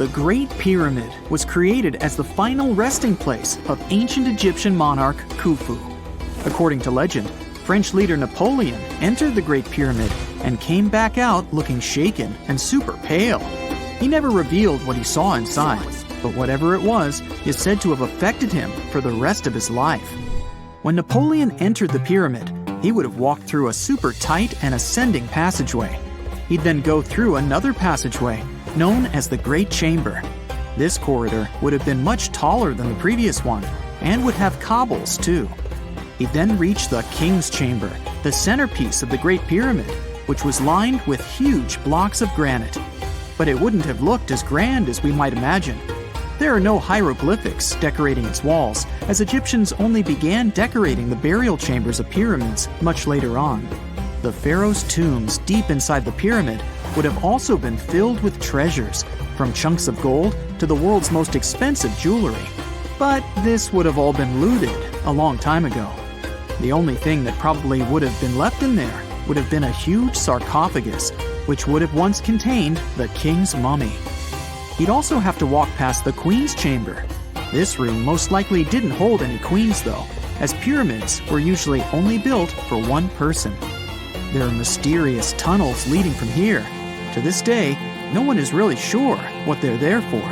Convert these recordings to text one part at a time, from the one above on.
The Great Pyramid was created as the final resting place of ancient Egyptian monarch Khufu. According to legend, French leader Napoleon entered the Great Pyramid and came back out looking shaken and super pale. He never revealed what he saw inside, but whatever it was is said to have affected him for the rest of his life. When Napoleon entered the pyramid, he would have walked through a super tight and ascending passageway. He'd then go through another passageway, known as the Great Chamber. This corridor would have been much taller than the previous one, and would have cobbles too. He'd then reach the King's Chamber, the centerpiece of the Great Pyramid, which was lined with huge blocks of granite. But it wouldn't have looked as grand as we might imagine. There are no hieroglyphics decorating its walls, as Egyptians only began decorating the burial chambers of pyramids much later on. The pharaohs' tombs deep inside the pyramid would have also been filled with treasures, from chunks of gold to the world's most expensive jewelry. But this would have all been looted a long time ago. The only thing that probably would have been left in there would have been a huge sarcophagus, which would have once contained the king's mummy. He'd also have to walk past the Queen's Chamber. This room most likely didn't hold any queens though, as pyramids were usually only built for one person. There are mysterious tunnels leading from here. To this day, no one is really sure what they're there for.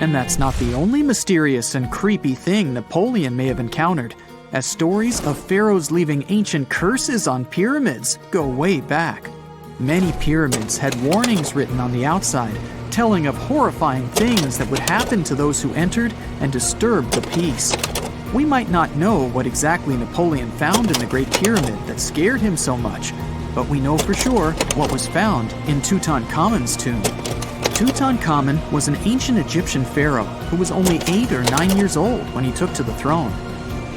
And that's not the only mysterious and creepy thing Napoleon may have encountered, as stories of pharaohs leaving ancient curses on pyramids go way back. Many pyramids had warnings written on the outside, telling of horrifying things that would happen to those who entered and disturbed the peace. We might not know what exactly Napoleon found in the Great Pyramid that scared him so much, but we know for sure what was found in Tutankhamun's tomb. Tutankhamun was an ancient Egyptian pharaoh who was only 8 or 9 years old when he took to the throne.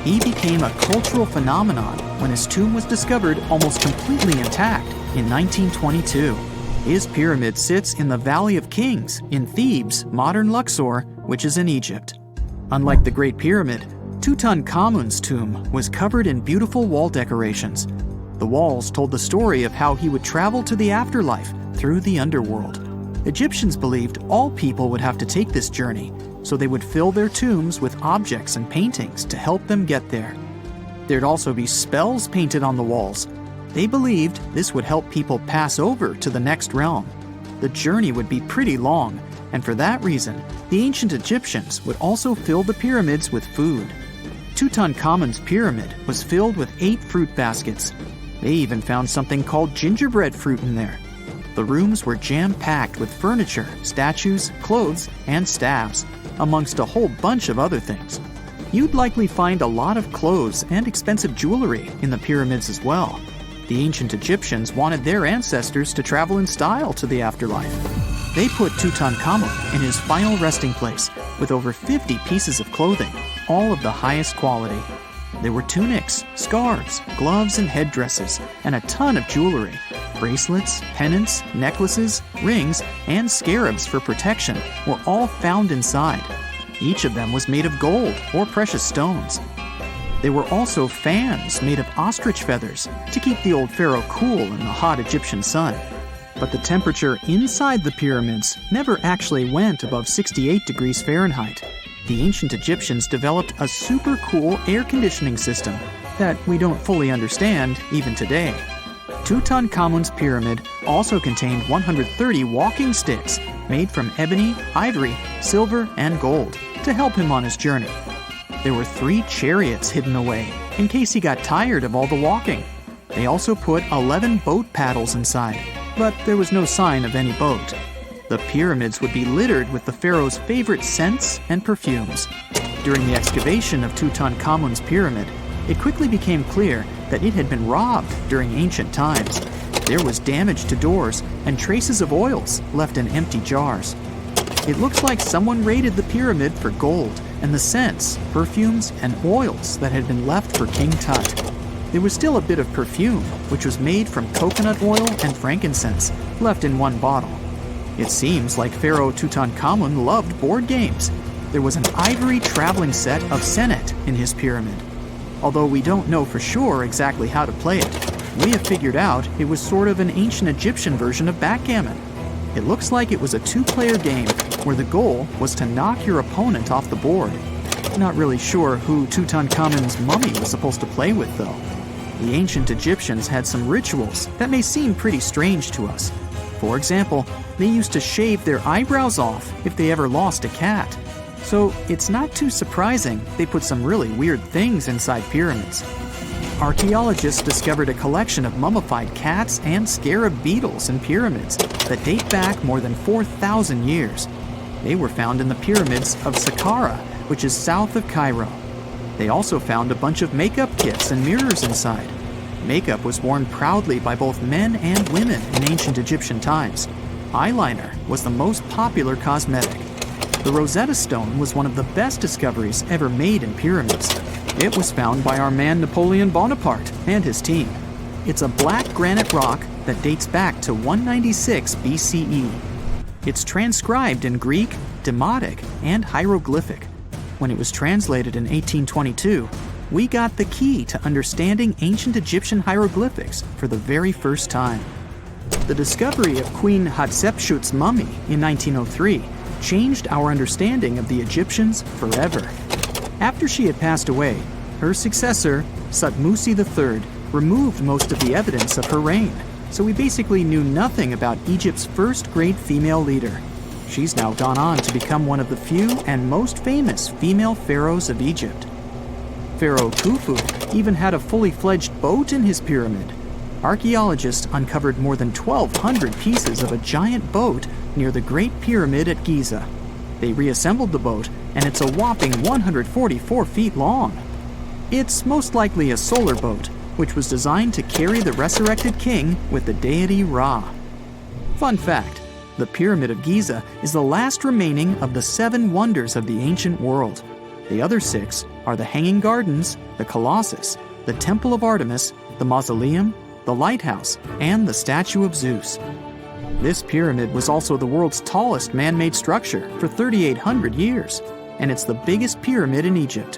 He became a cultural phenomenon when his tomb was discovered almost completely intact in 1922. His pyramid sits in the Valley of Kings in Thebes, modern Luxor, which is in Egypt. Unlike the Great Pyramid, Tutankhamun's tomb was covered in beautiful wall decorations. The walls told the story of how he would travel to the afterlife through the underworld. Egyptians believed all people would have to take this journey, so they would fill their tombs with objects and paintings to help them get there. There'd also be spells painted on the walls. They believed this would help people pass over to the next realm. The journey would be pretty long, and for that reason, the ancient Egyptians would also fill the pyramids with food. Tutankhamun's pyramid was filled with 8 fruit baskets. They even found something called gingerbread fruit in there. The rooms were jam-packed with furniture, statues, clothes, and staffs, amongst a whole bunch of other things. You'd likely find a lot of clothes and expensive jewelry in the pyramids as well. The ancient Egyptians wanted their ancestors to travel in style to the afterlife. They put Tutankhamun in his final resting place with over 50 pieces of clothing, all of the highest quality. There were tunics, scarves, gloves, and headdresses, and a ton of jewelry. Bracelets, pendants, necklaces, rings, and scarabs for protection were all found inside. Each of them was made of gold or precious stones. There were also fans made of ostrich feathers to keep the old pharaoh cool in the hot Egyptian sun. But the temperature inside the pyramids never actually went above 68 degrees Fahrenheit. The ancient Egyptians developed a super cool air conditioning system that we don't fully understand even today. Tutankhamun's pyramid also contained 130 walking sticks made from ebony, ivory, silver, and gold to help him on his journey. There were 3 chariots hidden away in case he got tired of all the walking. They also put 11 boat paddles inside, but there was no sign of any boat. The pyramids would be littered with the pharaoh's favorite scents and perfumes. During the excavation of Tutankhamun's pyramid, it quickly became clear that it had been robbed during ancient times. There was damage to doors and traces of oils left in empty jars. It looks like someone raided the pyramid for gold and the scents, perfumes, and oils that had been left for King Tut. There was still a bit of perfume, which was made from coconut oil and frankincense, left in one bottle. It seems like Pharaoh Tutankhamun loved board games. There was an ivory traveling set of senet in his pyramid. Although we don't know for sure exactly how to play it, we have figured out it was sort of an ancient Egyptian version of backgammon. It looks like it was a 2-player game where the goal was to knock your opponent off the board. Not really sure who Tutankhamun's mummy was supposed to play with, though. The ancient Egyptians had some rituals that may seem pretty strange to us. For example, they used to shave their eyebrows off if they ever lost a cat. So it's not too surprising they put some really weird things inside pyramids. Archaeologists discovered a collection of mummified cats and scarab beetles in pyramids that date back more than 4,000 years. They were found in the pyramids of Saqqara, which is south of Cairo. They also found a bunch of makeup kits and mirrors inside. Makeup was worn proudly by both men and women in ancient Egyptian times. Eyeliner was the most popular cosmetic. The Rosetta Stone was one of the best discoveries ever made in pyramids. It was found by our man Napoleon Bonaparte and his team. It's a black granite rock that dates back to 196 BCE. It's transcribed in Greek, Demotic, and hieroglyphic. When it was translated in 1822, we got the key to understanding ancient Egyptian hieroglyphics for the very first time. The discovery of Queen Hatshepsut's mummy in 1903 changed our understanding of the Egyptians forever. After she had passed away, her successor, Thutmose III, removed most of the evidence of her reign, so we basically knew nothing about Egypt's first great female leader. She's now gone on to become one of the few and most famous female pharaohs of Egypt. Pharaoh Khufu even had a fully fledged boat in his pyramid. Archaeologists uncovered more than 1,200 pieces of a giant boat near the Great Pyramid at Giza. They reassembled the boat, and it's a whopping 144 feet long. It's most likely a solar boat, which was designed to carry the resurrected king with the deity Ra. Fun fact, the Pyramid of Giza is the last remaining of the 7 wonders of the ancient world. The other 6 are the Hanging Gardens, the Colossus, the Temple of Artemis, the Mausoleum, the Lighthouse, and the Statue of Zeus. This pyramid was also the world's tallest man-made structure for 3,800 years, and it's the biggest pyramid in Egypt.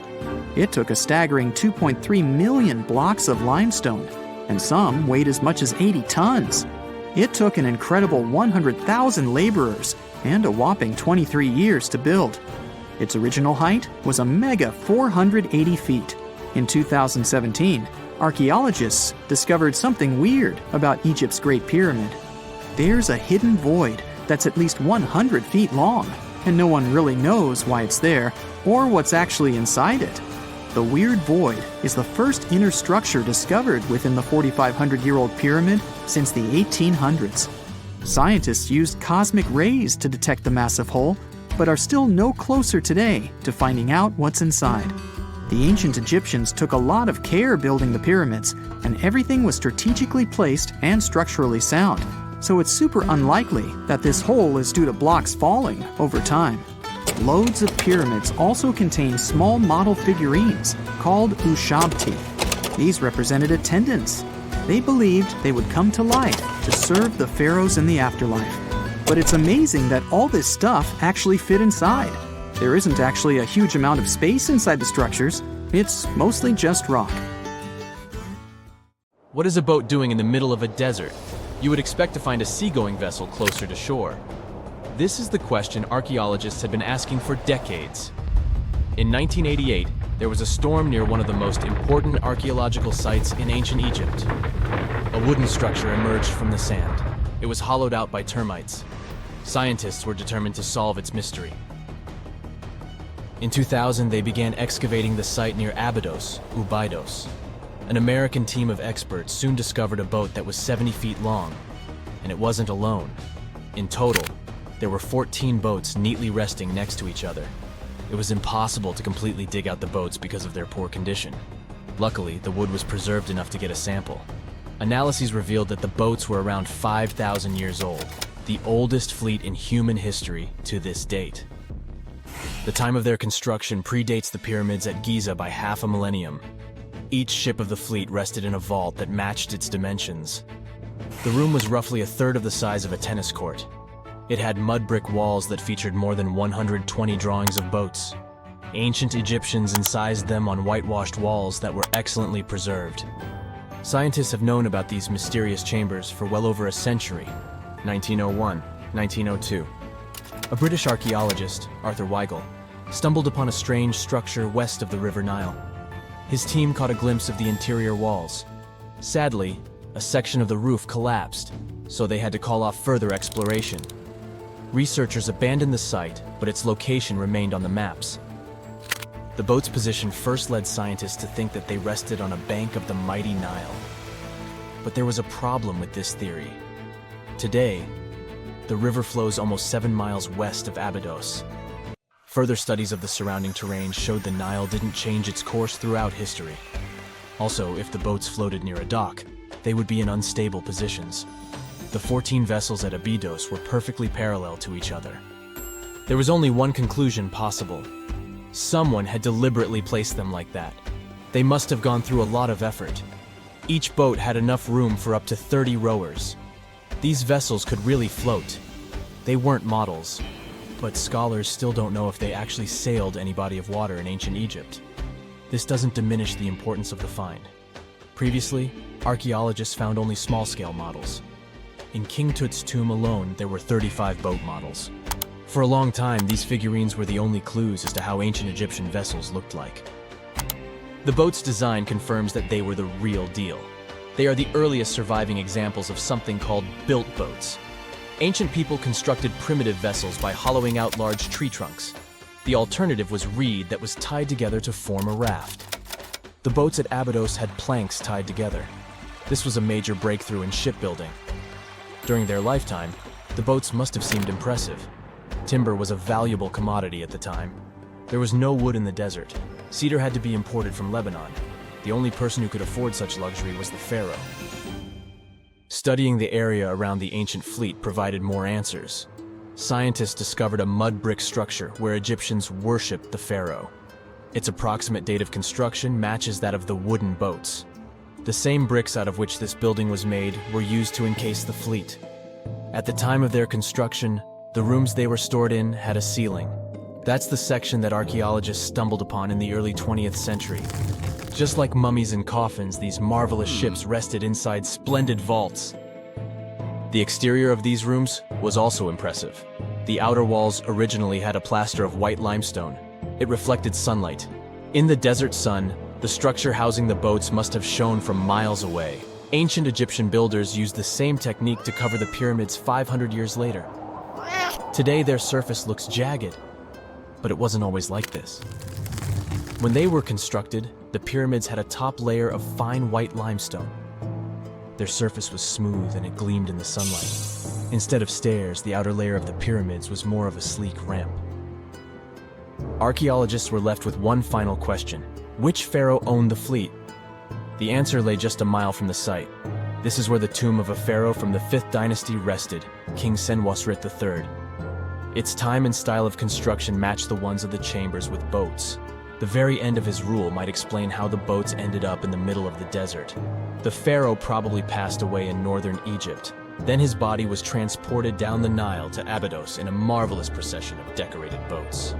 It took a staggering 2.3 million blocks of limestone, and some weighed as much as 80 tons. It took an incredible 100,000 laborers and a whopping 23 years to build. Its original height was a mega 480 feet. In 2017, archaeologists discovered something weird about Egypt's Great Pyramid. There's a hidden void that's at least 100 feet long, and no one really knows why it's there or what's actually inside it. The weird void is the first inner structure discovered within the 4,500-year-old pyramid since the 1800s. Scientists used cosmic rays to detect the massive hole, but are still no closer today to finding out what's inside. The ancient Egyptians took a lot of care building the pyramids, and everything was strategically placed and structurally sound, so it's super unlikely that this hole is due to blocks falling over time. Loads of pyramids also contain small model figurines called ushabti. These represented attendants. They believed they would come to life to serve the pharaohs in the afterlife. But it's amazing that all this stuff actually fit inside. There isn't actually a huge amount of space inside the structures. It's mostly just rock. What is a boat doing in the middle of a desert? You would expect to find a seagoing vessel closer to shore. This is the question archaeologists had been asking for decades. In 1988, there was a storm near one of the most important archaeological sites in ancient Egypt. A wooden structure emerged from the sand. It was hollowed out by termites. Scientists were determined to solve its mystery. In 2000, they began excavating the site near Abydos, Ubidos. An American team of experts soon discovered a boat that was 70 feet long, and it wasn't alone. In total, there were 14 boats neatly resting next to each other. It was impossible to completely dig out the boats because of their poor condition. Luckily, the wood was preserved enough to get a sample. Analyses revealed that the boats were around 5,000 years old, the oldest fleet in human history to this date. The time of their construction predates the pyramids at Giza by half a millennium. Each ship of the fleet rested in a vault that matched its dimensions. The room was roughly a third of the size of a tennis court. It had mud brick walls that featured more than 120 drawings of boats. Ancient Egyptians incised them on whitewashed walls that were excellently preserved. Scientists have known about these mysterious chambers for well over a century. 1901, 1902. A British archaeologist, Arthur Weigel, stumbled upon a strange structure west of the River Nile. His team caught a glimpse of the interior walls. Sadly, a section of the roof collapsed, so they had to call off further exploration. Researchers abandoned the site, but its location remained on the maps. The boat's position first led scientists to think that they rested on a bank of the mighty Nile. But there was a problem with this theory. Today, the river flows almost 7 miles west of Abydos. Further studies of the surrounding terrain showed the Nile didn't change its course throughout history. Also, if the boats floated near a dock, they would be in unstable positions. The 14 vessels at Abydos were perfectly parallel to each other. There was only one conclusion possible. Someone had deliberately placed them like that. They must have gone through a lot of effort. Each boat had enough room for up to 30 rowers. These vessels could really float. They weren't models, but scholars still don't know if they actually sailed any body of water in ancient Egypt. This doesn't diminish the importance of the find. Previously, archaeologists found only small-scale models. In King Tut's tomb alone, there were 35 boat models. For a long time, these figurines were the only clues as to how ancient Egyptian vessels looked like. The boat's design confirms that they were the real deal. They are the earliest surviving examples of something called built boats. Ancient people constructed primitive vessels by hollowing out large tree trunks. The alternative was reed that was tied together to form a raft. The boats at Abydos had planks tied together. This was a major breakthrough in shipbuilding. During their lifetime, the boats must have seemed impressive. Timber was a valuable commodity at the time. There was no wood in the desert. Cedar had to be imported from Lebanon. The only person who could afford such luxury was the pharaoh. Studying the area around the ancient fleet provided more answers. Scientists discovered a mud brick structure where Egyptians worshipped the pharaoh. Its approximate date of construction matches that of the wooden boats. The same bricks out of which this building was made were used to encase the fleet. At the time of their construction, the rooms they were stored in had a ceiling. That's the section that archaeologists stumbled upon in the early 20th century. Just like mummies and coffins, these marvelous ships rested inside splendid vaults. The exterior of these rooms was also impressive. The outer walls originally had a plaster of white limestone. It reflected sunlight. In the desert sun, the structure housing the boats must have shone from miles away. Ancient Egyptian builders used the same technique to cover the pyramids 500 years later. Today, their surface looks jagged, but it wasn't always like this. When they were constructed, the pyramids had a top layer of fine white limestone. Their surface was smooth and it gleamed in the sunlight. Instead of stairs, the outer layer of the pyramids was more of a sleek ramp. Archaeologists were left with one final question. Which pharaoh owned the fleet? The answer lay just a mile from the site. This is where the tomb of a pharaoh from the 5th dynasty rested, King Senwosret III. Its time and style of construction matched the ones of the chambers with boats. The very end of his rule might explain how the boats ended up in the middle of the desert. The pharaoh probably passed away in northern Egypt. Then his body was transported down the Nile to Abydos in a marvelous procession of decorated boats.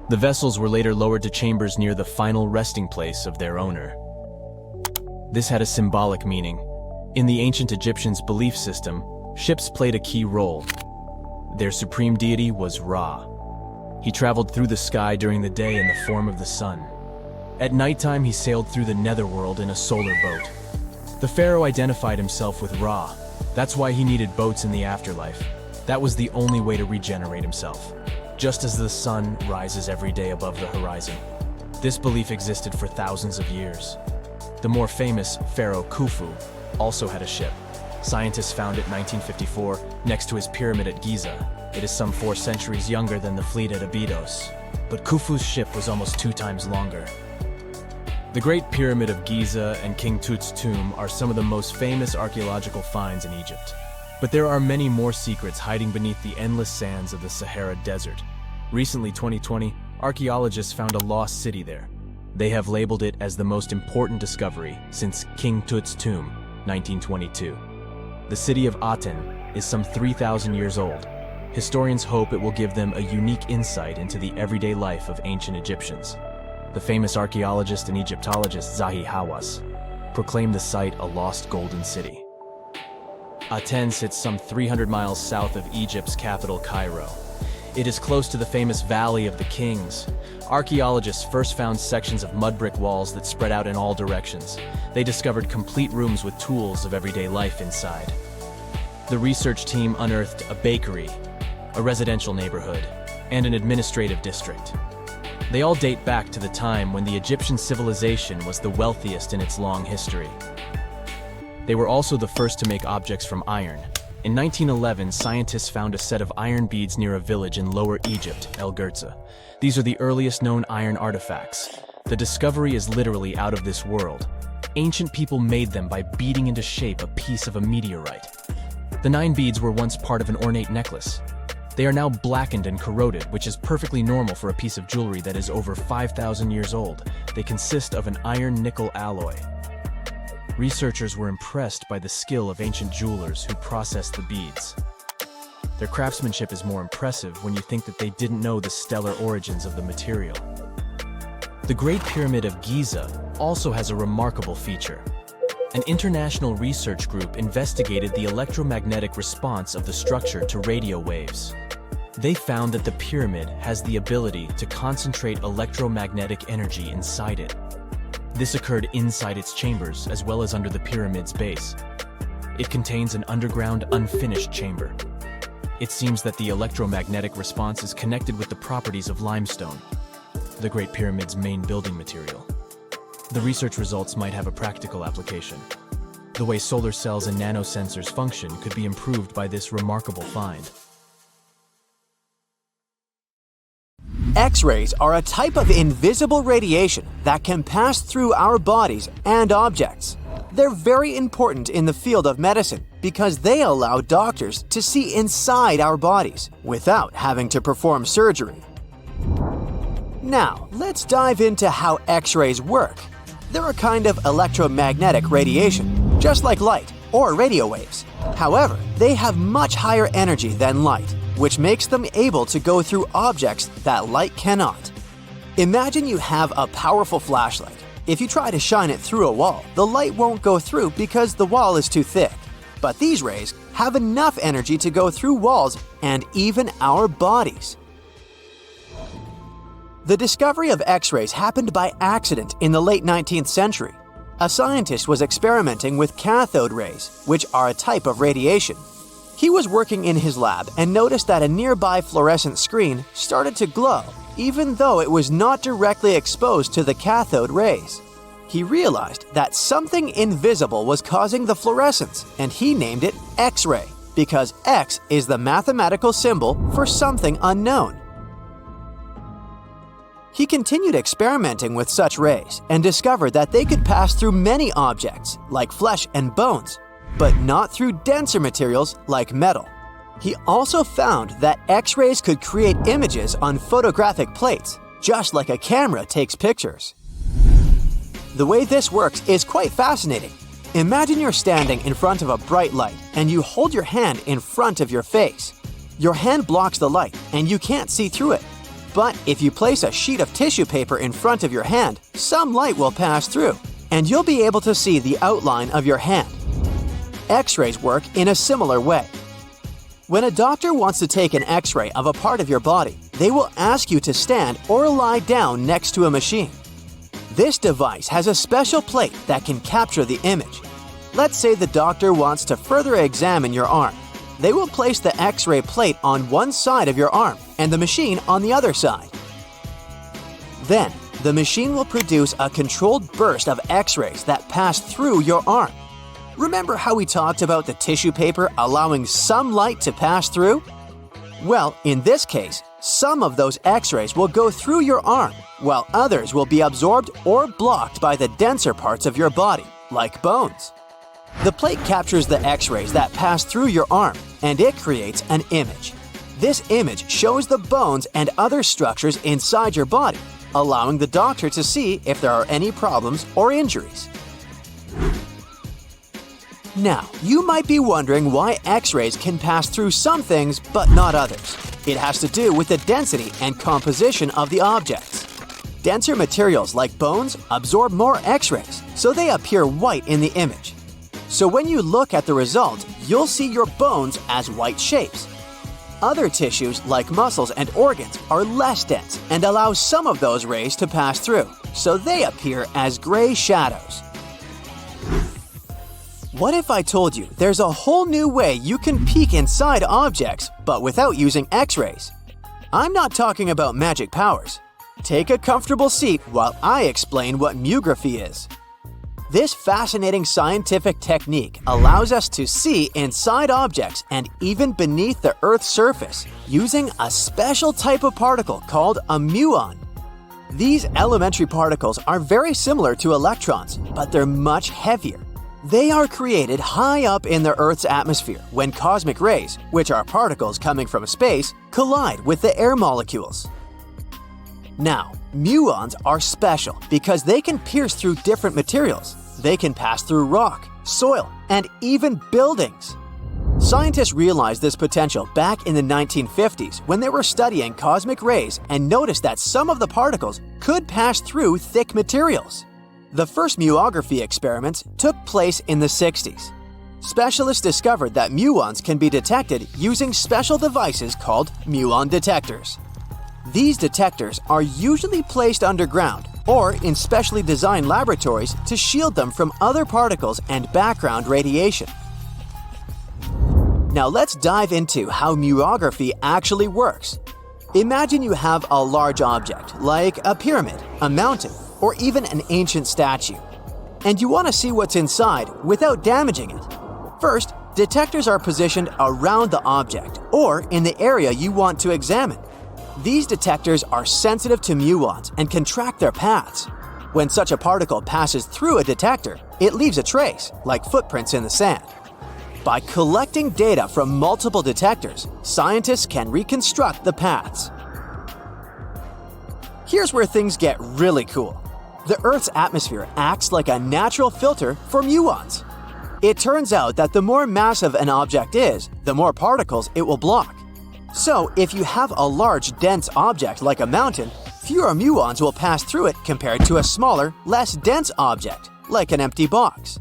The vessels were later lowered to chambers near the final resting place of their owner. This had a symbolic meaning. In the ancient Egyptians' belief system, ships played a key role. Their supreme deity was Ra. He traveled through the sky during the day in the form of the sun. At nighttime, he sailed through the netherworld in a solar boat. The pharaoh identified himself with Ra. That's why he needed boats in the afterlife. That was the only way to regenerate himself. Just as the sun rises every day above the horizon. This belief existed for thousands of years. The more famous Pharaoh Khufu also had a ship. Scientists found it in 1954 next to his pyramid at Giza. It is some 4 centuries younger than the fleet at Abydos, but Khufu's ship was almost 2 times longer. The Great Pyramid of Giza and King Tut's tomb are some of the most famous archaeological finds in Egypt. But there are many more secrets hiding beneath the endless sands of the Sahara Desert. Recently, 2020, archaeologists found a lost city there. They have labeled it as the most important discovery since King Tut's tomb, 1922. The city of Aten is some 3,000 years old. Historians hope it will give them a unique insight into the everyday life of ancient Egyptians. The famous archaeologist and Egyptologist Zahi Hawass proclaimed the site a lost golden city. Aten sits some 300 miles south of Egypt's capital, Cairo. It is close to the famous Valley of the Kings. Archaeologists first found sections of mud brick walls that spread out in all directions. They discovered complete rooms with tools of everyday life inside. The research team unearthed a bakery, a residential neighborhood, and an administrative district. They all date back to the time when the Egyptian civilization was the wealthiest in its long history. They were also the first to make objects from iron. In 1911, scientists found a set of iron beads near a village in Lower Egypt, El Girza. These are the earliest known iron artifacts. The discovery is literally out of this world. Ancient people made them by beating into shape a piece of a meteorite. The 9 beads were once part of an ornate necklace. They are now blackened and corroded, which is perfectly normal for a piece of jewelry that is over 5,000 years old. They consist of an iron-nickel alloy. Researchers were impressed by the skill of ancient jewelers who processed the beads. Their craftsmanship is more impressive when you think that they didn't know the stellar origins of the material. The Great Pyramid of Giza also has a remarkable feature. An international research group investigated the electromagnetic response of the structure to radio waves. They found that the pyramid has the ability to concentrate electromagnetic energy inside it. This occurred inside its chambers as well as under the pyramid's base. It contains an underground, unfinished chamber. It seems that the electromagnetic response is connected with the properties of limestone, the Great Pyramid's main building material. The research results might have a practical application. The way solar cells and nanosensors function could be improved by this remarkable find. X-rays are a type of invisible radiation that can pass through our bodies and objects. They're very important in the field of medicine because they allow doctors to see inside our bodies without having to perform surgery. Now, let's dive into how X-rays work. They're a kind of electromagnetic radiation, just like light or radio waves. However, they have much higher energy than light, which makes them able to go through objects that light cannot. Imagine you have a powerful flashlight. If you try to shine it through a wall, the light won't go through because the wall is too thick. But these rays have enough energy to go through walls and even our bodies. The discovery of X-rays happened by accident in the late 19th century. A scientist was experimenting with cathode rays, which are a type of radiation. He was working in his lab and noticed that a nearby fluorescent screen started to glow, even though it was not directly exposed to the cathode rays. He realized that something invisible was causing the fluorescence, and he named it X-ray, because X is the mathematical symbol for something unknown. He continued experimenting with such rays and discovered that they could pass through many objects, like flesh and bones, but not through denser materials like metal. He also found that X-rays could create images on photographic plates, just like a camera takes pictures. The way this works is quite fascinating. Imagine you're standing in front of a bright light and you hold your hand in front of your face. Your hand blocks the light and you can't see through it. But if you place a sheet of tissue paper in front of your hand, some light will pass through, and you'll be able to see the outline of your hand. X-rays work in a similar way. When a doctor wants to take an X-ray of a part of your body, they will ask you to stand or lie down next to a machine. This device has a special plate that can capture the image. Let's say the doctor wants to further examine your arm. They will place the X-ray plate on one side of your arm and the machine on the other side. Then, the machine will produce a controlled burst of X-rays that pass through your arm. Remember how we talked about the tissue paper allowing some light to pass through? Well, in this case, some of those X-rays will go through your arm, while others will be absorbed or blocked by the denser parts of your body, like bones. The plate captures the X-rays that pass through your arm, and it creates an image. This image shows the bones and other structures inside your body, allowing the doctor to see if there are any problems or injuries. Now, you might be wondering why X-rays can pass through some things but not others. It has to do with the density and composition of the objects. Denser materials like bones absorb more X-rays, so they appear white in the image. So when you look at the result, you'll see your bones as white shapes. Other tissues, like muscles and organs, are less dense and allow some of those rays to pass through, so they appear as gray shadows. What if I told you there's a whole new way you can peek inside objects, but without using X-rays? I'm not talking about magic powers. Take a comfortable seat while I explain what muography is. This fascinating scientific technique allows us to see inside objects and even beneath the Earth's surface using a special type of particle called a muon. These elementary particles are very similar to electrons, but they're much heavier. They are created high up in the Earth's atmosphere when cosmic rays, which are particles coming from space, collide with the air molecules. Now, muons are special because they can pierce through different materials. They can pass through rock, soil, and even buildings. Scientists realized this potential back in the 1950s when they were studying cosmic rays and noticed that some of the particles could pass through thick materials. The first muography experiments took place in the 60s. Specialists discovered that muons can be detected using special devices called muon detectors. These detectors are usually placed underground or in specially designed laboratories to shield them from other particles and background radiation. Now let's dive into how muography actually works. Imagine you have a large object, like a pyramid, a mountain, or even an ancient statue, and you want to see what's inside without damaging it. First, detectors are positioned around the object or in the area you want to examine. These detectors are sensitive to muons and can track their paths. When such a particle passes through a detector, it leaves a trace, like footprints in the sand. By collecting data from multiple detectors, scientists can reconstruct the paths. Here's where things get really cool. The Earth's atmosphere acts like a natural filter for muons. It turns out that the more massive an object is, the more particles it will block. So, if you have a large, dense object like a mountain, fewer muons will pass through it compared to a smaller, less dense object, like an empty box.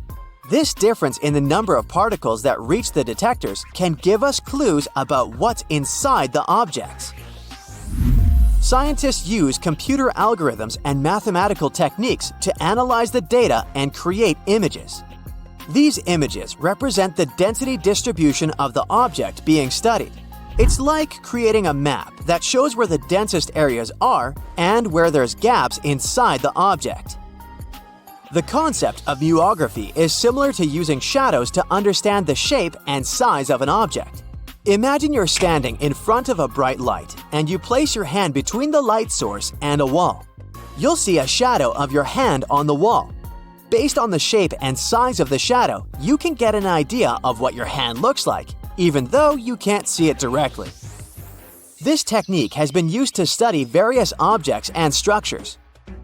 This difference in the number of particles that reach the detectors can give us clues about what's inside the objects. Scientists use computer algorithms and mathematical techniques to analyze the data and create images. These images represent the density distribution of the object being studied. It's like creating a map that shows where the densest areas are and where there's gaps inside the object. The concept of muography is similar to using shadows to understand the shape and size of an object. Imagine you're standing in front of a bright light and you place your hand between the light source and a wall. You'll see a shadow of your hand on the wall. Based on the shape and size of the shadow, you can get an idea of what your hand looks like, even though you can't see it directly. This technique has been used to study various objects and structures.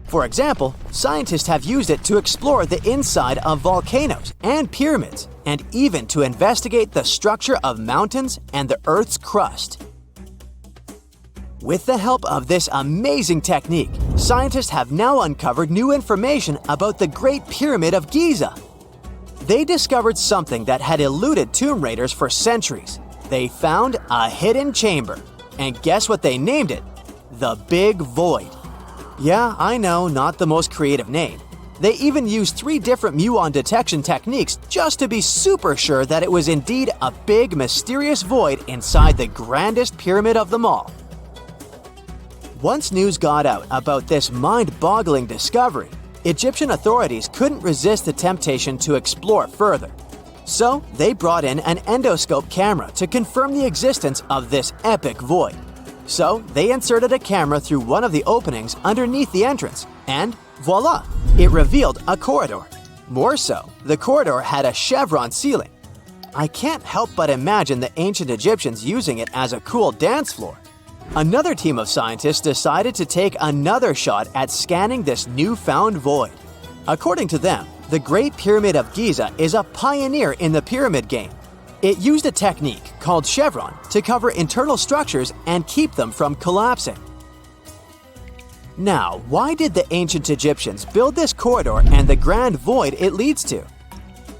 For example, scientists have used it to explore the inside of volcanoes and pyramids, and even to investigate the structure of mountains and the Earth's crust. With the help of this amazing technique, scientists have now uncovered new information about the Great Pyramid of Giza. They discovered something that had eluded tomb raiders for centuries. They found a hidden chamber. And guess what they named it? The Big Void. Yeah, I know, not the most creative name. They even used 3 different muon detection techniques just to be super sure that it was indeed a big, mysterious void inside the grandest pyramid of them all. Once news got out about this mind-boggling discovery, Egyptian authorities couldn't resist the temptation to explore further. So they brought in an endoscope camera to confirm the existence of this epic void. So they inserted a camera through one of the openings underneath the entrance, and voila, it revealed a corridor. More so, the corridor had a chevron ceiling. I can't help but imagine the ancient Egyptians using it as a cool dance floor. Another team of scientists decided to take another shot at scanning this newfound void. According to them, the Great Pyramid of Giza is a pioneer in the pyramid game. It used a technique called chevron to cover internal structures and keep them from collapsing. Now, why did the ancient Egyptians build this corridor and the grand void it leads to?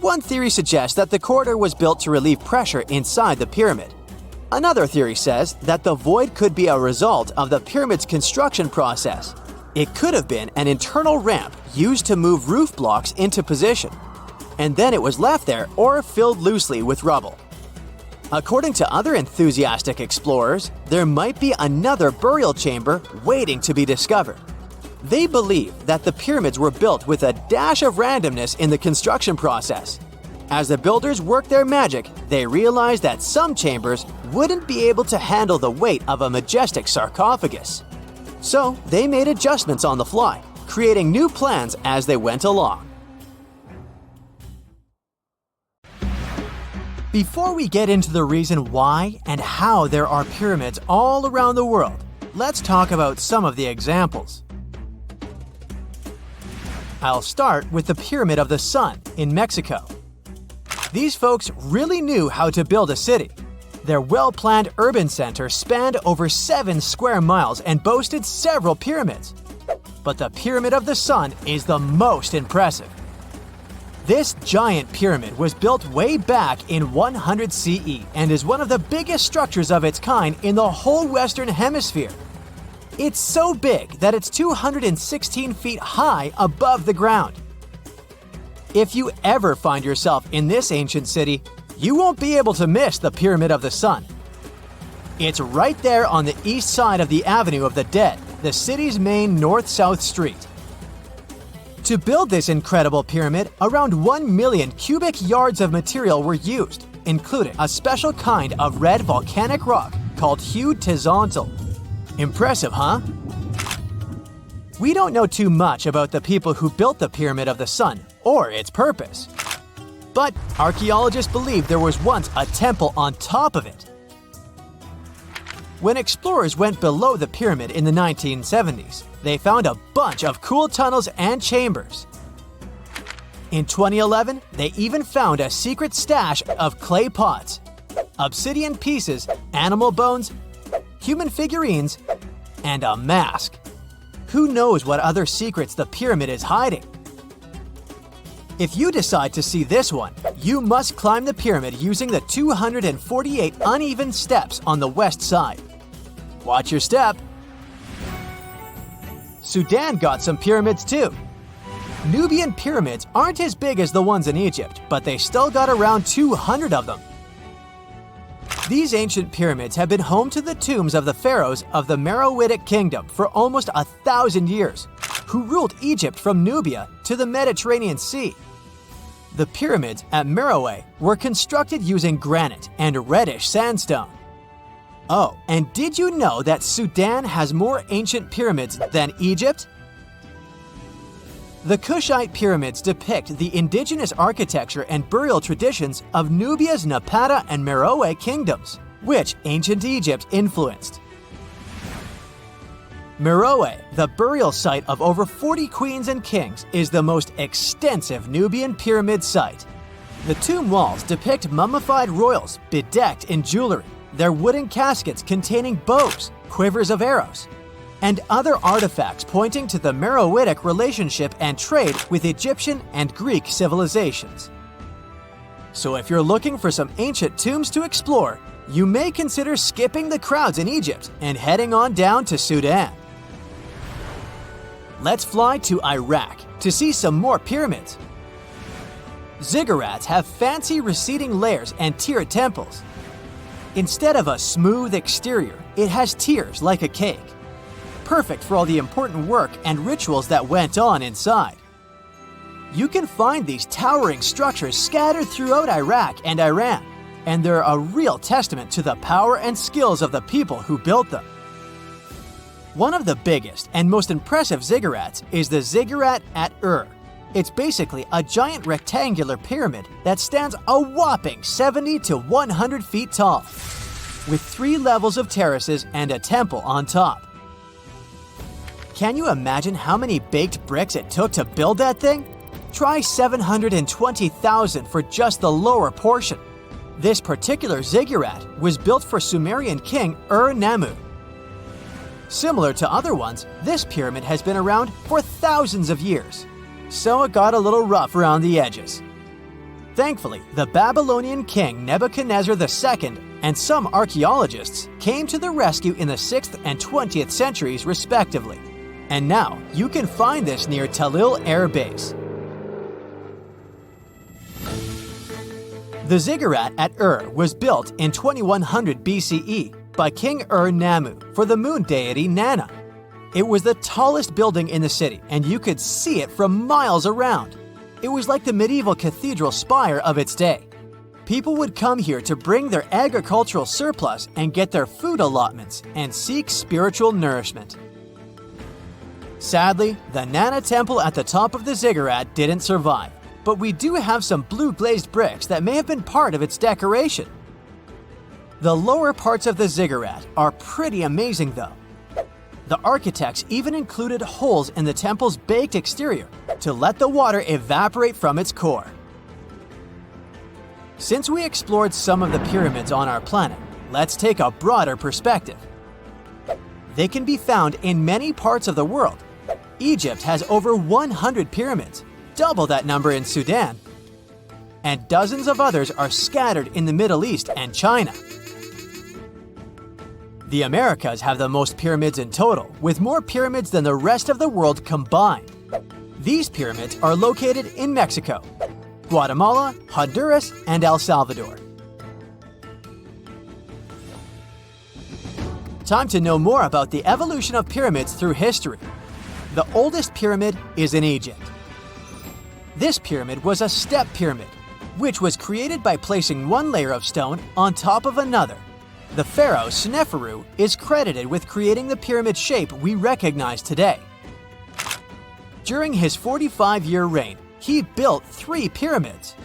One theory suggests that the corridor was built to relieve pressure inside the pyramid. Another theory says that the void could be a result of the pyramid's construction process. It could have been an internal ramp used to move roof blocks into position, and then it was left there or filled loosely with rubble. According to other enthusiastic explorers, there might be another burial chamber waiting to be discovered. They believe that the pyramids were built with a dash of randomness in the construction process. As the builders worked their magic, they realized that some chambers wouldn't be able to handle the weight of a majestic sarcophagus. So they made adjustments on the fly, creating new plans as they went along. Before we get into the reason why and how there are pyramids all around the world, let's talk about some of the examples. I'll start with the Pyramid of the Sun in Mexico. These folks really knew how to build a city. Their well-planned urban center spanned over 7 square miles and boasted several pyramids. But the Pyramid of the Sun is the most impressive. This giant pyramid was built way back in 100 CE and is one of the biggest structures of its kind in the whole Western Hemisphere. It's so big that it's 216 feet high above the ground. If you ever find yourself in this ancient city, you won't be able to miss the Pyramid of the Sun. It's right there on the east side of the Avenue of the Dead, the city's main north-south street. To build this incredible pyramid, around 1 million cubic yards of material were used, including a special kind of red volcanic rock called hued tezontle. Impressive, huh? We don't know too much about the people who built the Pyramid of the Sun or its purpose. But archaeologists believe there was once a temple on top of it. When explorers went below the pyramid in the 1970s, they found a bunch of cool tunnels and chambers. In 2011, they even found a secret stash of clay pots, obsidian pieces, animal bones, human figurines, and a mask. Who knows what other secrets the pyramid is hiding? If you decide to see this one, you must climb the pyramid using the 248 uneven steps on the west side. Watch your step. Sudan got some pyramids too. Nubian pyramids aren't as big as the ones in Egypt, but they still got around 200 of them. These ancient pyramids have been home to the tombs of the pharaohs of the Meroitic kingdom for almost 1,000 years, who ruled Egypt from Nubia to the Mediterranean Sea. The pyramids at Meroe were constructed using granite and reddish sandstone. Oh, and did you know that Sudan has more ancient pyramids than Egypt? The Kushite pyramids depict the indigenous architecture and burial traditions of Nubia's Napata and Meroe kingdoms, which ancient Egypt influenced. Meroe, the burial site of over 40 queens and kings, is the most extensive Nubian pyramid site. The tomb walls depict mummified royals bedecked in jewelry, their wooden caskets containing bows, quivers of arrows, and other artifacts pointing to the Meroitic relationship and trade with Egyptian and Greek civilizations. So if you're looking for some ancient tombs to explore, you may consider skipping the crowds in Egypt and heading on down to Sudan. Let's fly to Iraq to see some more pyramids. Ziggurats have fancy receding layers and tiered temples. Instead of a smooth exterior, it has tiers like a cake. Perfect for all the important work and rituals that went on inside. You can find these towering structures scattered throughout Iraq and Iran, and they're a real testament to the power and skills of the people who built them. One of the biggest and most impressive ziggurats is the ziggurat at Ur. It's basically a giant rectangular pyramid that stands a whopping 70 to 100 feet tall, with 3 levels of terraces and a temple on top. Can you imagine how many baked bricks it took to build that thing? Try 720,000 for just the lower portion. This particular ziggurat was built for Sumerian king Ur-Nammu. Similar to other ones, this pyramid has been around for thousands of years, so it got a little rough around the edges. Thankfully, the Babylonian king Nebuchadnezzar II and some archaeologists came to the rescue in the 6th and 20th centuries respectively. And now, you can find this near Talil Air Base. The ziggurat at Ur was built in 2100 BCE by King Ur-Nammu for the moon deity Nana. It was the tallest building in the city, and you could see it from miles around. It was like the medieval cathedral spire of its day. People would come here to bring their agricultural surplus and get their food allotments and seek spiritual nourishment. Sadly, the Nana temple at the top of the ziggurat didn't survive, but we do have some blue glazed bricks that may have been part of its decoration. The lower parts of the ziggurat are pretty amazing though. The architects even included holes in the temple's baked exterior to let the water evaporate from its core. Since we explored some of the pyramids on our planet, let's take a broader perspective. They can be found in many parts of the world. Egypt has over 100 pyramids, double that number in Sudan, and dozens of others are scattered in the Middle East and China. The Americas have the most pyramids in total, with more pyramids than the rest of the world combined. These pyramids are located in Mexico, Guatemala, Honduras, and El Salvador. Time to know more about the evolution of pyramids through history. The oldest pyramid is in Egypt. This pyramid was a step pyramid, which was created by placing one layer of stone on top of another. The pharaoh Sneferu is credited with creating the pyramid shape we recognize today. During his 45-year reign, he built 3 pyramids.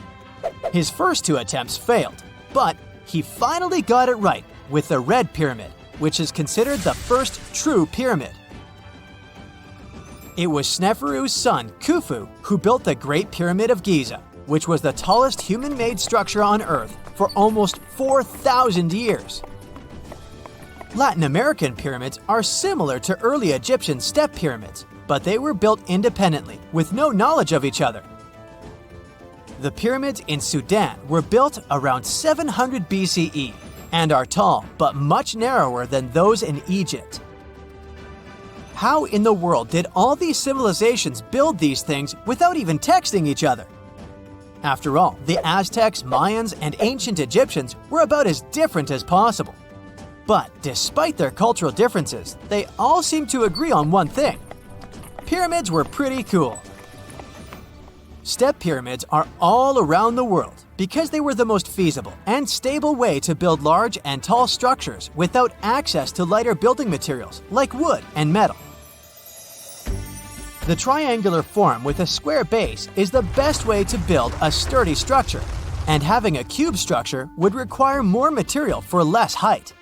His first 2 attempts failed, but he finally got it right with the Red Pyramid, which is considered the first true pyramid. It was Sneferu's son, Khufu, who built the Great Pyramid of Giza, which was the tallest human-made structure on Earth for almost 4,000 years. Latin American pyramids are similar to early Egyptian step pyramids, but they were built independently with no knowledge of each other. The pyramids in Sudan were built around 700 BCE and are tall but much narrower than those in Egypt. How in the world did all these civilizations build these things without even texting each other? After all, the Aztecs, Mayans, and ancient Egyptians were about as different as possible. But despite their cultural differences, they all seem to agree on one thing. Pyramids were pretty cool. Step pyramids are all around the world because they were the most feasible and stable way to build large and tall structures without access to lighter building materials like wood and metal. The triangular form with a square base is the best way to build a sturdy structure, and having a cube structure would require more material for less height.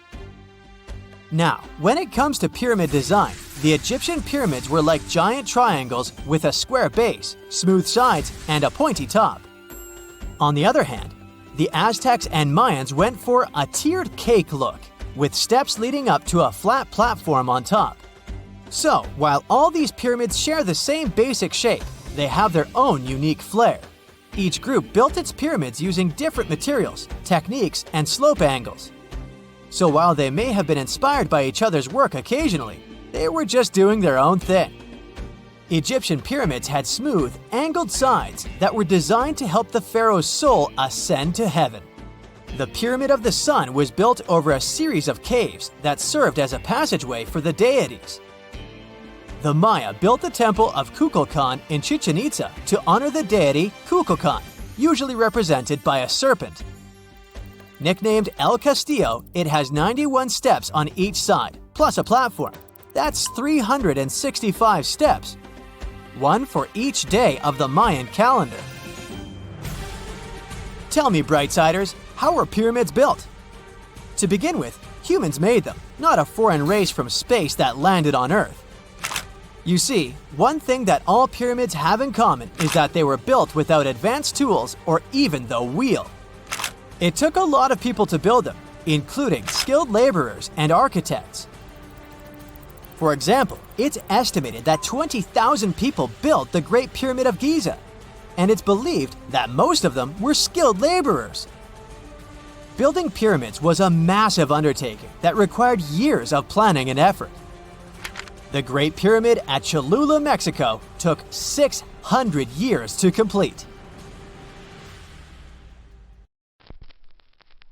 Now, when it comes to pyramid design, the Egyptian pyramids were like giant triangles with a square base, smooth sides, and a pointy top. On the other hand, the Aztecs and Mayans went for a tiered cake look, with steps leading up to a flat platform on top. So, while all these pyramids share the same basic shape, they have their own unique flair. Each group built its pyramids using different materials, techniques, and slope angles. So while they may have been inspired by each other's work occasionally, they were just doing their own thing. Egyptian pyramids had smooth, angled sides that were designed to help the pharaoh's soul ascend to heaven. The Pyramid of the Sun was built over a series of caves that served as a passageway for the deities. The Maya built the temple of Kukulkan in Chichen Itza to honor the deity Kukulkan, usually represented by a serpent. Nicknamed El Castillo, it has 91 steps on each side, plus a platform. That's 365 steps, one for each day of the Mayan calendar. Tell me, Brightsiders, how were pyramids built? To begin with, humans made them, not a foreign race from space that landed on Earth. You see, one thing that all pyramids have in common is that they were built without advanced tools or even the wheel. It took a lot of people to build them, including skilled laborers and architects. For example, it's estimated that 20,000 people built the Great Pyramid of Giza. and it's believed that most of them were skilled laborers. Building pyramids was a massive undertaking that required years of planning and effort. The Great Pyramid at Cholula, Mexico, took 600 years to complete.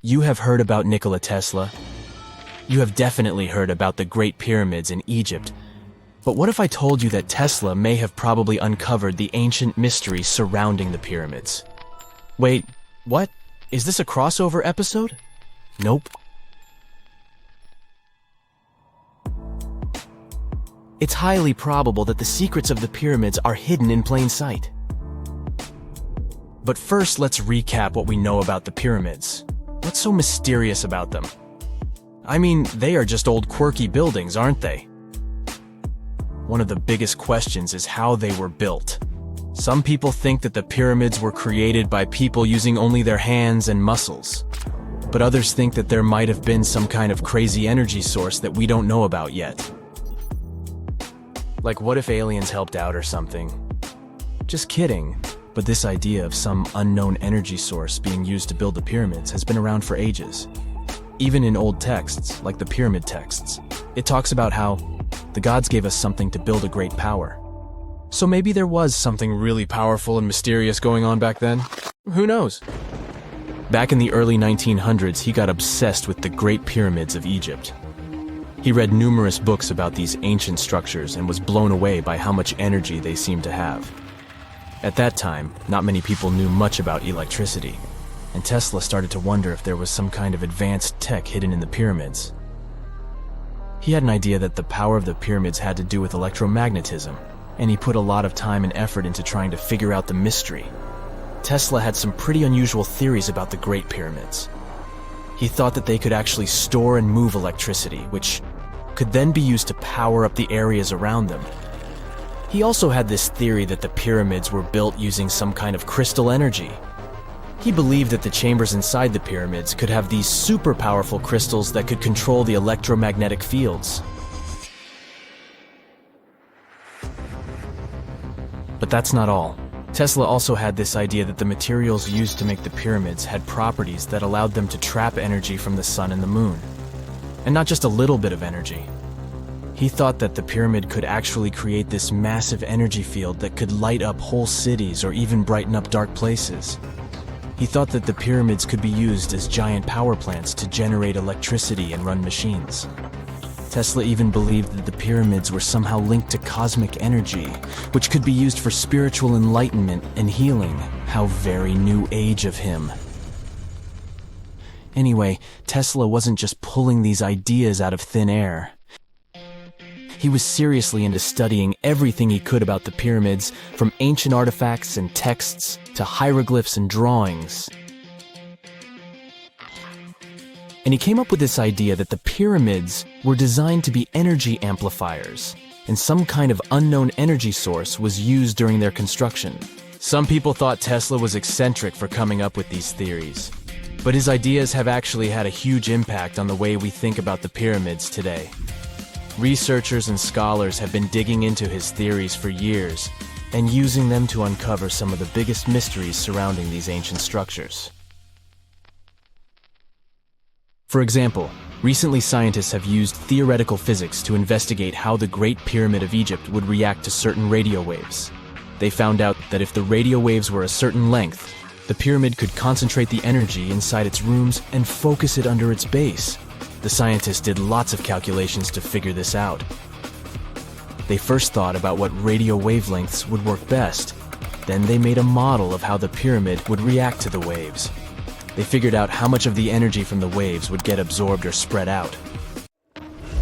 You have heard about Nikola Tesla. You have definitely heard about the Great Pyramids in Egypt. But what if I told you that Tesla may have probably uncovered the ancient mysteries surrounding the pyramids? Wait, what? Is this a crossover episode? Nope. It's highly probable that the secrets of the pyramids are hidden in plain sight. But first, let's recap what we know about the pyramids. What's so mysterious about them? I mean, they are just old quirky buildings, aren't they? One of the biggest questions is how they were built. Some people think that the pyramids were created by people using only their hands and muscles. But others think that there might have been some kind of crazy energy source that we don't know about yet. Like, what if aliens helped out or something? Just kidding. But this idea of some unknown energy source being used to build the pyramids has been around for ages. Even in old texts, like the pyramid texts, it talks about how the gods gave us something to build a great power. So maybe there was something really powerful and mysterious going on back then? Who knows? Back in the early 1900s, he got obsessed with the Great Pyramids of Egypt. He read numerous books about these ancient structures and was blown away by how much energy they seemed to have. At that time, not many people knew much about electricity, and Tesla started to wonder if there was some kind of advanced tech hidden in the pyramids. He had an idea that the power of the pyramids had to do with electromagnetism, and he put a lot of time and effort into trying to figure out the mystery. Tesla had some pretty unusual theories about the Great Pyramids. He thought that they could actually store and move electricity, which could then be used to power up the areas around them. He also had this theory that the pyramids were built using some kind of crystal energy. He believed that the chambers inside the pyramids could have these super powerful crystals that could control the electromagnetic fields. But that's not all. Tesla also had this idea that the materials used to make the pyramids had properties that allowed them to trap energy from the sun and the moon. And not just a little bit of energy. He thought that the pyramid could actually create this massive energy field that could light up whole cities or even brighten up dark places. He thought that the pyramids could be used as giant power plants to generate electricity and run machines. Tesla even believed that the pyramids were somehow linked to cosmic energy, which could be used for spiritual enlightenment and healing. How very new age of him. Anyway, Tesla wasn't just pulling these ideas out of thin air. He was seriously into studying everything he could about the pyramids, from ancient artifacts and texts to hieroglyphs and drawings. And he came up with this idea that the pyramids were designed to be energy amplifiers, and some kind of unknown energy source was used during their construction. Some people thought Tesla was eccentric for coming up with these theories, but his ideas have actually had a huge impact on the way we think about the pyramids today. Researchers and scholars have been digging into his theories for years and using them to uncover some of the biggest mysteries surrounding these ancient structures. For example, recently scientists have used theoretical physics to investigate how the Great Pyramid of Egypt would react to certain radio waves. They found out that if the radio waves were a certain length, the pyramid could concentrate the energy inside its rooms and focus it under its base. The scientists did lots of calculations to figure this out. They first thought about what radio wavelengths would work best. Then they made a model of how the pyramid would react to the waves. They figured out how much of the energy from the waves would get absorbed or spread out.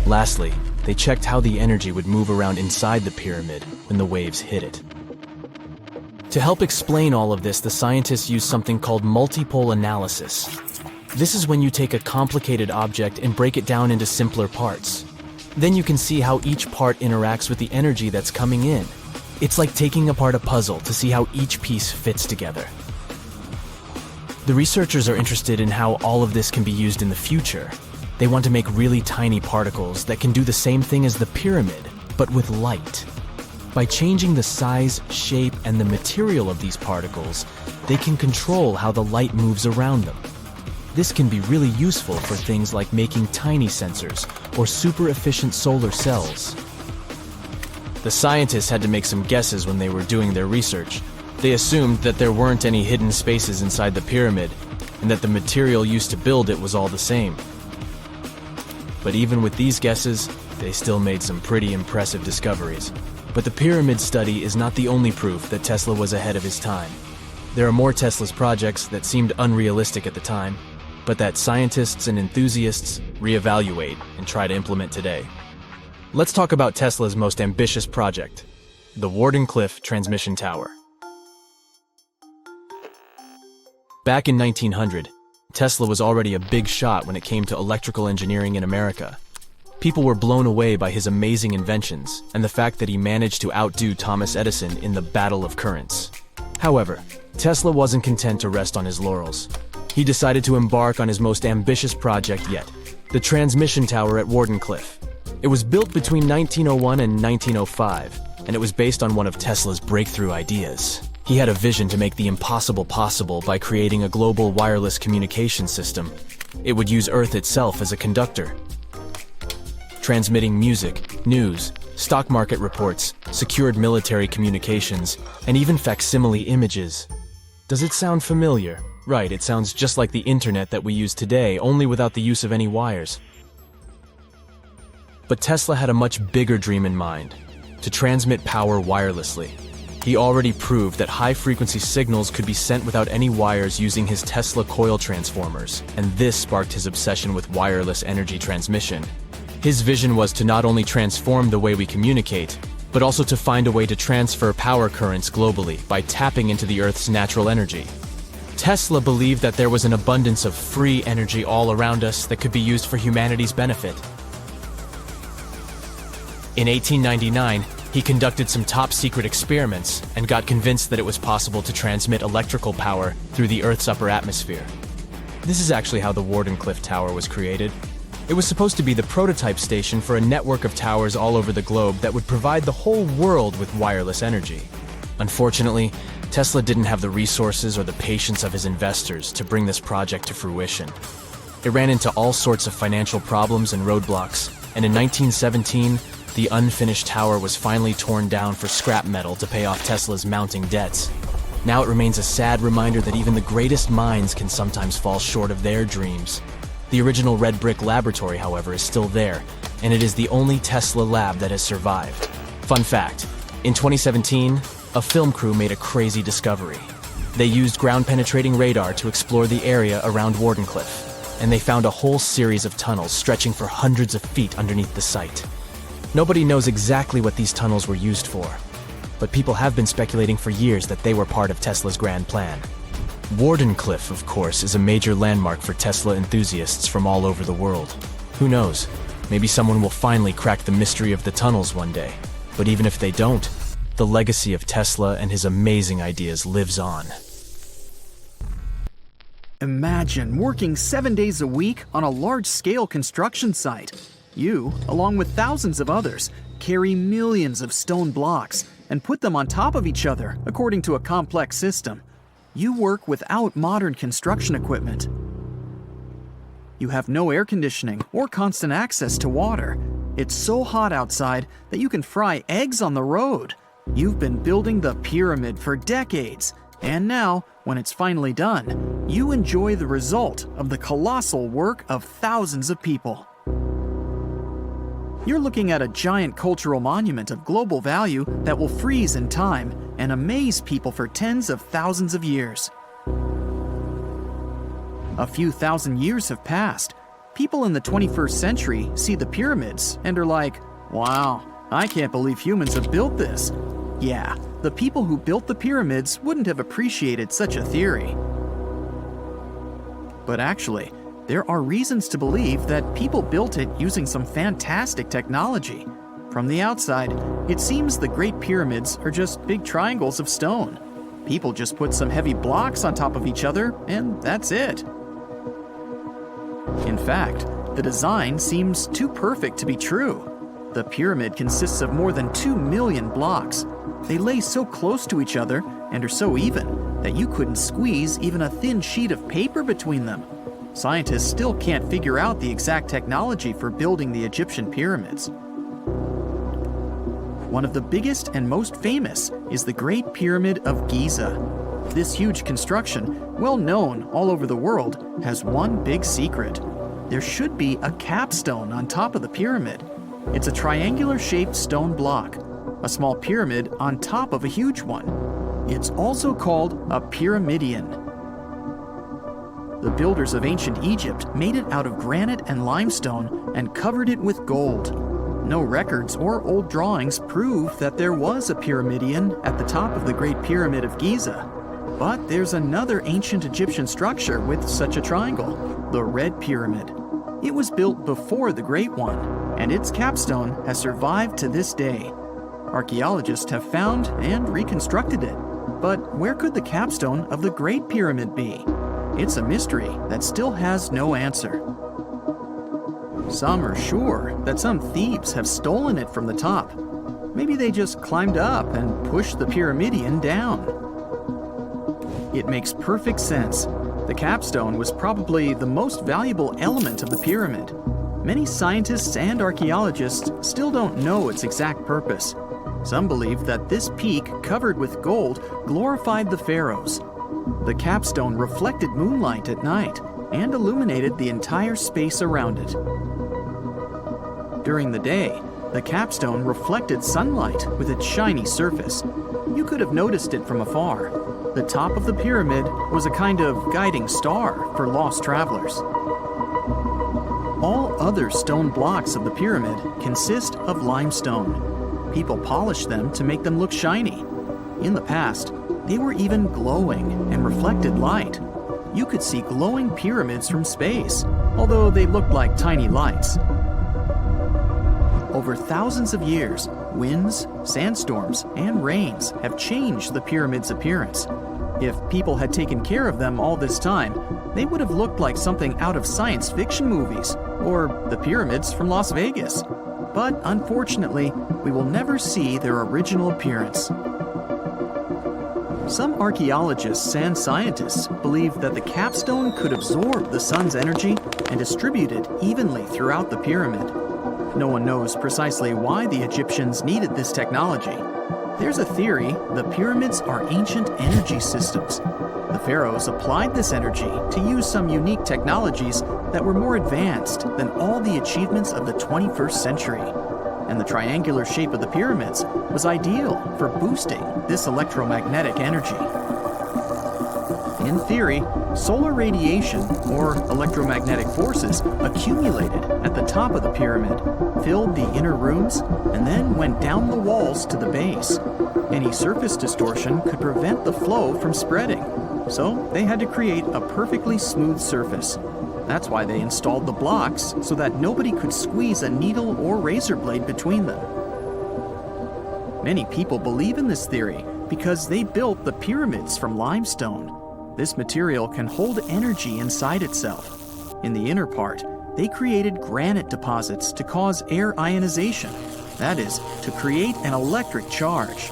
Lastly, they checked how the energy would move around inside the pyramid when the waves hit it. To help explain all of this, the scientists used something called multipole analysis. This is when you take a complicated object and break it down into simpler parts. Then you can see how each part interacts with the energy that's coming in. It's like taking apart a puzzle to see how each piece fits together. The researchers are interested in how all of this can be used in the future. They want to make really tiny particles that can do the same thing as the pyramid, but with light. By changing the size, shape, and the material of these particles, they can control how the light moves around them. This can be really useful for things like making tiny sensors or super efficient solar cells. The scientists had to make some guesses when they were doing their research. They assumed that there weren't any hidden spaces inside the pyramid, and that the material used to build it was all the same. But even with these guesses, they still made some pretty impressive discoveries. But the pyramid study is not the only proof that Tesla was ahead of his time. There are more Tesla's projects that seemed unrealistic at the time, but that scientists and enthusiasts reevaluate and try to implement today. Let's talk about Tesla's most ambitious project, the Wardenclyffe Transmission Tower. Back in 1900, Tesla was already a big shot when it came to electrical engineering in America. People were blown away by his amazing inventions and the fact that he managed to outdo Thomas Edison in the battle of currents. However, Tesla wasn't content to rest on his laurels. He decided to embark on his most ambitious project yet, the transmission tower at Wardenclyffe. It was built between 1901 and 1905, and it was based on one of Tesla's breakthrough ideas. He had a vision to make the impossible possible by creating a global wireless communication system. It would use Earth itself as a conductor, transmitting music, news, stock market reports, secured military communications, and even facsimile images. Does it sound familiar? Right, it sounds just like the internet that we use today, only without the use of any wires. But Tesla had a much bigger dream in mind, to transmit power wirelessly. He already proved that high-frequency signals could be sent without any wires using his Tesla coil transformers, and this sparked his obsession with wireless energy transmission. His vision was to not only transform the way we communicate, but also to find a way to transfer power currents globally by tapping into the Earth's natural energy. Tesla believed that there was an abundance of free energy all around us that could be used for humanity's benefit. In 1899, he conducted some top-secret experiments and got convinced that it was possible to transmit electrical power through the Earth's upper atmosphere. This is actually how the Wardenclyffe Tower was created. It was supposed to be the prototype station for a network of towers all over the globe that would provide the whole world with wireless energy. Unfortunately, Tesla didn't have the resources or the patience of his investors to bring this project to fruition. It ran into all sorts of financial problems and roadblocks, and in 1917, the unfinished tower was finally torn down for scrap metal to pay off Tesla's mounting debts. Now it remains a sad reminder that even the greatest minds can sometimes fall short of their dreams. The original red brick laboratory, however, is still there, and it is the only Tesla lab that has survived. Fun fact, in 2017, a film crew made a crazy discovery. They used ground-penetrating radar to explore the area around Wardenclyffe, and they found a whole series of tunnels stretching for hundreds of feet underneath the site. Nobody knows exactly what these tunnels were used for, but people have been speculating for years that they were part of Tesla's grand plan. Wardenclyffe, of course, is a major landmark for Tesla enthusiasts from all over the world. Who knows? Maybe someone will finally crack the mystery of the tunnels one day. But even if they don't, the legacy of Tesla and his amazing ideas lives on. Imagine working 7 days a week on a large-scale construction site. You, along with thousands of others, carry millions of stone blocks and put them on top of each other according to a complex system. You work without modern construction equipment. You have no air conditioning or constant access to water. It's so hot outside that you can fry eggs on the road. You've been building the pyramid for decades, and now, when it's finally done, you enjoy the result of the colossal work of thousands of people. You're looking at a giant cultural monument of global value that will freeze in time and amaze people for tens of thousands of years. A few thousand years have passed. People in the 21st century see the pyramids and are like, wow, I can't believe humans have built this. Yeah, the people who built the pyramids wouldn't have appreciated such a theory. But actually, there are reasons to believe that people built it using some fantastic technology. From the outside, it seems the Great Pyramids are just big triangles of stone. People just put some heavy blocks on top of each other, and that's it. In fact, the design seems too perfect to be true. The pyramid consists of more than 2 million blocks. They lay so close to each other and are so even that you couldn't squeeze even a thin sheet of paper between them. Scientists still can't figure out the exact technology for building the Egyptian pyramids. One of the biggest and most famous is the Great Pyramid of Giza. This huge construction, well known all over the world, has one big secret. There should be a capstone on top of the pyramid. It's a triangular-shaped stone block, a small pyramid on top of a huge one. It's also called a pyramidion. The builders of ancient Egypt made it out of granite and limestone and covered it with gold. No records or old drawings prove that there was a pyramidion at the top of the Great Pyramid of Giza. But there's another ancient Egyptian structure with such a triangle, the Red Pyramid. It was built before the Great One, and its capstone has survived to this day. Archaeologists have found and reconstructed it. But where could the capstone of the Great Pyramid be? It's a mystery that still has no answer. Some are sure that some thieves have stolen it from the top. Maybe they just climbed up and pushed the pyramidion down. It makes perfect sense. The capstone was probably the most valuable element of the pyramid. Many scientists and archaeologists still don't know its exact purpose. Some believe that this peak covered with gold glorified the pharaohs. The capstone reflected moonlight at night and illuminated the entire space around it. During the day, the capstone reflected sunlight with its shiny surface. You could have noticed it from afar. The top of the pyramid was a kind of guiding star for lost travelers. All other stone blocks of the pyramid consist of limestone. People polished them to make them look shiny. In the past, they were even glowing and reflected light. You could see glowing pyramids from space, although they looked like tiny lights. Over thousands of years, winds, sandstorms, and rains have changed the pyramid's appearance. If people had taken care of them all this time, they would have looked like something out of science fiction movies, or the pyramids from Las Vegas. But unfortunately, we will never see their original appearance. Some archaeologists and scientists believe that the capstone could absorb the sun's energy and distribute it evenly throughout the pyramid. No one knows precisely why the Egyptians needed this technology. There's a theory the pyramids are ancient energy systems. The pharaohs applied this energy to use some unique technologies that were more advanced than all the achievements of the 21st century. And the triangular shape of the pyramids was ideal for boosting this electromagnetic energy. In theory, solar radiation, or electromagnetic forces, accumulated at the top of the pyramid, filled the inner rooms, and then went down the walls to the base. Any surface distortion could prevent the flow from spreading, so they had to create a perfectly smooth surface. That's why they installed the blocks so that nobody could squeeze a needle or razor blade between them. Many people believe in this theory because they built the pyramids from limestone. This material can hold energy inside itself. In the inner part, they created granite deposits to cause air ionization, that is, to create an electric charge.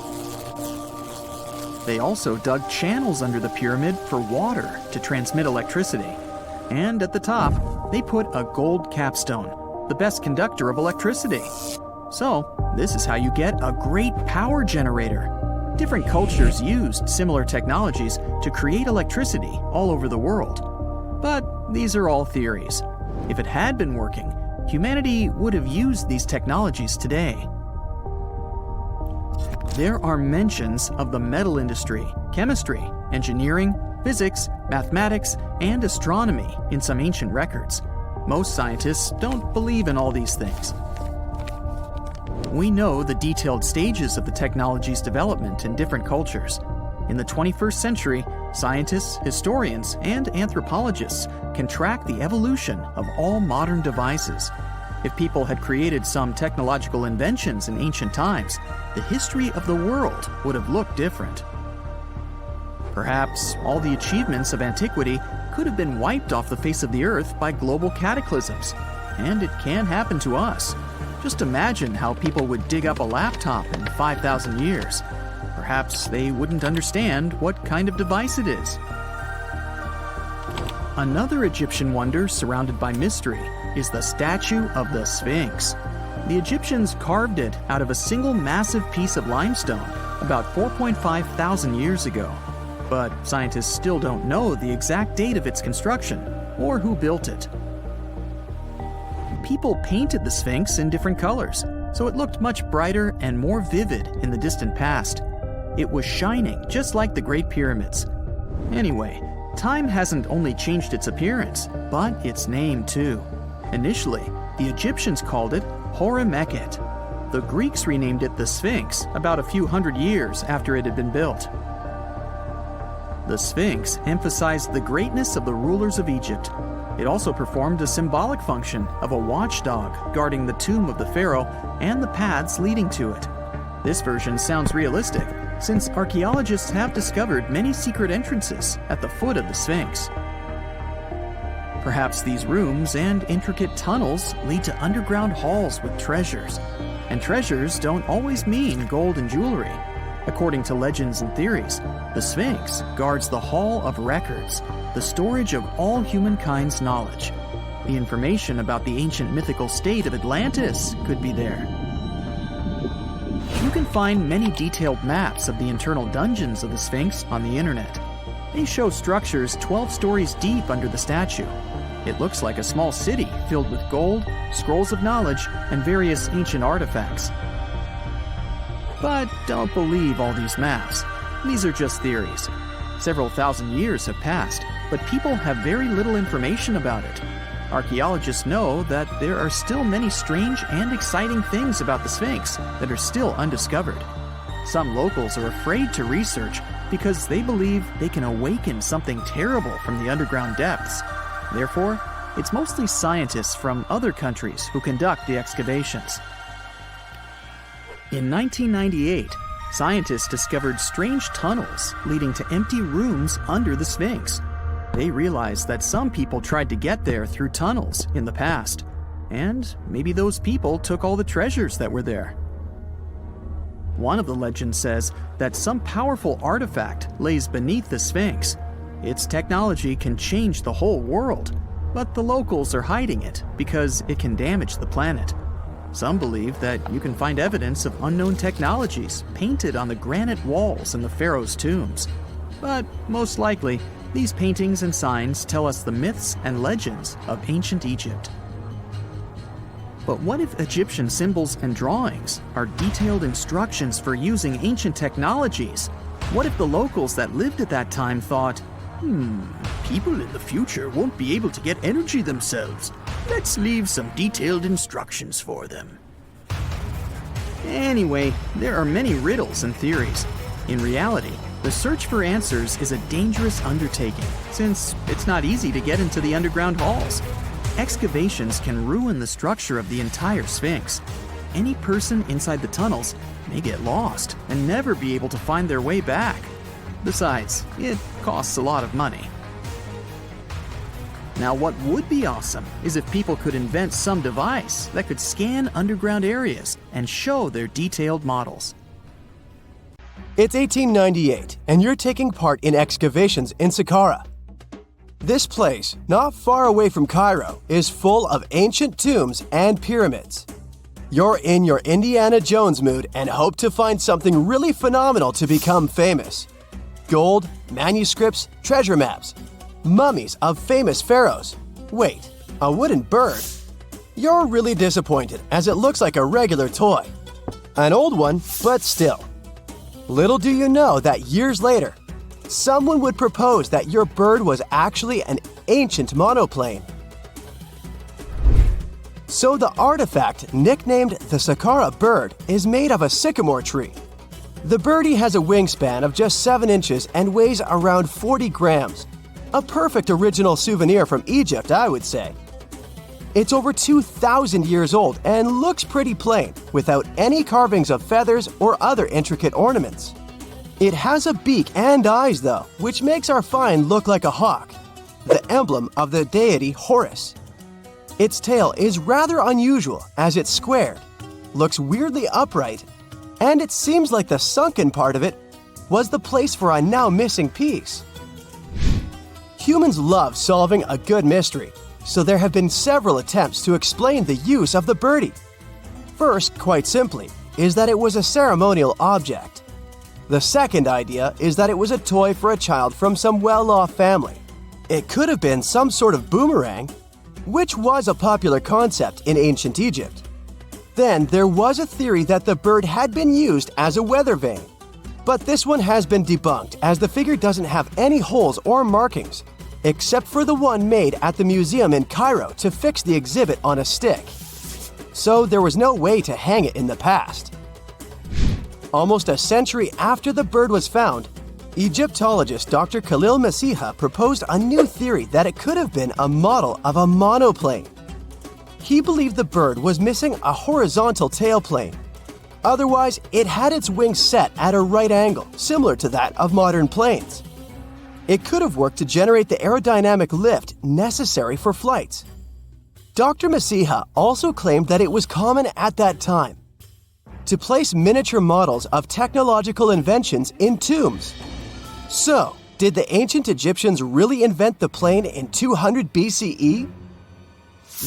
They also dug channels under the pyramid for water to transmit electricity. And at the top, they put a gold capstone, the best conductor of electricity. So, this is how you get a great power generator. Different cultures used similar technologies to create electricity all over the world. But these are all theories. If it had been working, humanity would have used these technologies today. There are mentions of the metal industry, chemistry, engineering, physics, mathematics, and astronomy in some ancient records. Most scientists don't believe in all these things. We know the detailed stages of the technology's development in different cultures. In the 21st century, scientists, historians, and anthropologists can track the evolution of all modern devices. If people had created some technological inventions in ancient times, the history of the world would have looked different. Perhaps all the achievements of antiquity could have been wiped off the face of the earth by global cataclysms, and it can happen to us. Just imagine how people would dig up a laptop in 5,000 years. Perhaps they wouldn't understand what kind of device it is. Another Egyptian wonder surrounded by mystery is the statue of the Sphinx. The Egyptians carved it out of a single massive piece of limestone about 4.5 thousand years ago. But scientists still don't know the exact date of its construction or who built it. People painted the Sphinx in different colors, so it looked much brighter and more vivid in the distant past. It was shining just like the Great Pyramids. Anyway, time hasn't only changed its appearance, but its name too. Initially, the Egyptians called it Horemheb. The Greeks renamed it the Sphinx about a few hundred years after it had been built. The Sphinx emphasized the greatness of the rulers of Egypt. It also performed a symbolic function of a watchdog guarding the tomb of the pharaoh and the paths leading to it. This version sounds realistic, since archaeologists have discovered many secret entrances at the foot of the Sphinx. Perhaps these rooms and intricate tunnels lead to underground halls with treasures. And treasures don't always mean gold and jewelry. According to legends and theories, the Sphinx guards the Hall of Records, the storage of all humankind's knowledge. The information about the ancient mythical state of Atlantis could be there. You can find many detailed maps of the internal dungeons of the Sphinx on the internet. They show structures 12 stories deep under the statue. It looks like a small city filled with gold, scrolls of knowledge, and various ancient artifacts. But don't believe all these maps. These are just theories. Several thousand years have passed, but people have very little information about it. Archaeologists know that there are still many strange and exciting things about the Sphinx that are still undiscovered. Some locals are afraid to research because they believe they can awaken something terrible from the underground depths. Therefore, it's mostly scientists from other countries who conduct the excavations. In 1998, scientists discovered strange tunnels leading to empty rooms under the Sphinx. They realized that some people tried to get there through tunnels in the past, and maybe those people took all the treasures that were there. One of the legends says that some powerful artifact lays beneath the Sphinx. Its technology can change the whole world, but the locals are hiding it because it can damage the planet. Some believe that you can find evidence of unknown technologies painted on the granite walls in the pharaohs' tombs. But most likely, these paintings and signs tell us the myths and legends of ancient Egypt. But what if Egyptian symbols and drawings are detailed instructions for using ancient technologies? What if the locals that lived at that time thought, people in the future won't be able to get energy themselves. Let's leave some detailed instructions for them. Anyway, there are many riddles and theories. In reality, the search for answers is a dangerous undertaking, since it's not easy to get into the underground halls. Excavations can ruin the structure of the entire Sphinx. Any person inside the tunnels may get lost and never be able to find their way back. Besides, it costs a lot of money. Now, what would be awesome is if people could invent some device that could scan underground areas and show their detailed models. It's 1898, and you're taking part in excavations in Saqqara. This place, not far away from Cairo, is full of ancient tombs and pyramids. You're in your Indiana Jones mood and hope to find something really phenomenal to become famous. Gold, manuscripts, treasure maps, mummies of famous pharaohs. Wait, a wooden bird? You're really disappointed as it looks like a regular toy. An old one, but still. Little do you know that years later, someone would propose that your bird was actually an ancient monoplane. So the artifact, nicknamed the Saqqara Bird, is made of a sycamore tree. The birdie has a wingspan of just 7 inches and weighs around 40 grams. A perfect original souvenir from Egypt, I would say. It's over 2,000 years old and looks pretty plain, without any carvings of feathers or other intricate ornaments. It has a beak and eyes, though, which makes our find look like a hawk, the emblem of the deity Horus. Its tail is rather unusual as it's squared, looks weirdly upright, and it seems like the sunken part of it was the place for a now missing piece. Humans love solving a good mystery, so there have been several attempts to explain the use of the birdie. First, quite simply, is that it was a ceremonial object. The second idea is that it was a toy for a child from some well-off family. It could have been some sort of boomerang, which was a popular concept in ancient Egypt. Then there was a theory that the bird had been used as a weather vane. But this one has been debunked as the figure doesn't have any holes or markings, except for the one made at the museum in Cairo to fix the exhibit on a stick. So there was no way to hang it in the past. Almost a century after the bird was found, Egyptologist Dr. Khalil Masiha proposed a new theory that it could have been a model of a monoplane. He believed the bird was missing a horizontal tailplane. Otherwise, it had its wings set at a right angle, similar to that of modern planes. It could have worked to generate the aerodynamic lift necessary for flights. Dr. Masiha also claimed that it was common at that time to place miniature models of technological inventions in tombs. So, did the ancient Egyptians really invent the plane in 200 BCE?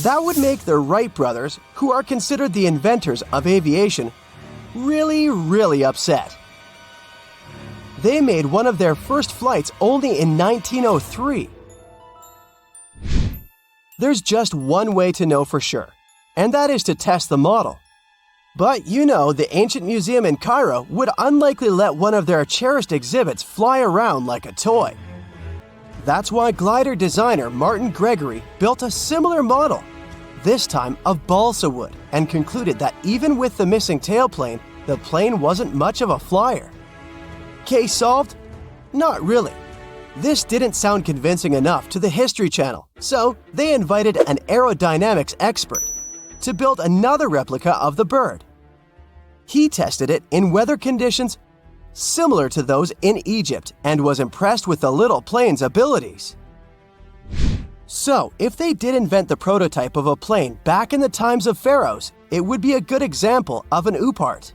That would make the Wright brothers, who are considered the inventors of aviation, really upset. They made one of their first flights only in 1903. There's just one way to know for sure, and that is to test the model. But you know, the ancient museum in Cairo would unlikely let one of their cherished exhibits fly around like a toy. That's why glider designer Martin Gregory built a similar model, this time of balsa wood, and concluded that even with the missing tailplane, the plane wasn't much of a flyer. Case solved? Not really. This didn't sound convincing enough to the History Channel, so they invited an aerodynamics expert to build another replica of the bird. He tested it in weather conditions similar to those in Egypt and was impressed with the little plane's abilities. So, if they did invent the prototype of a plane back in the times of pharaohs, it would be a good example of an oupart.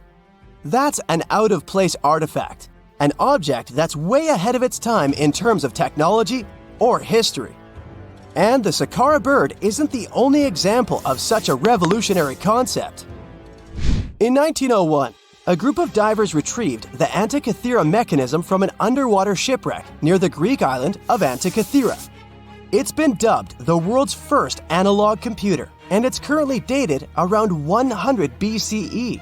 That's an out-of-place artifact, an object that's way ahead of its time in terms of technology or history. And the Saqqara Bird isn't the only example of such a revolutionary concept. In 1901, a group of divers retrieved the Antikythera mechanism from an underwater shipwreck near the Greek island of Antikythera. It's been dubbed the world's first analog computer, and it's currently dated around 100 BCE.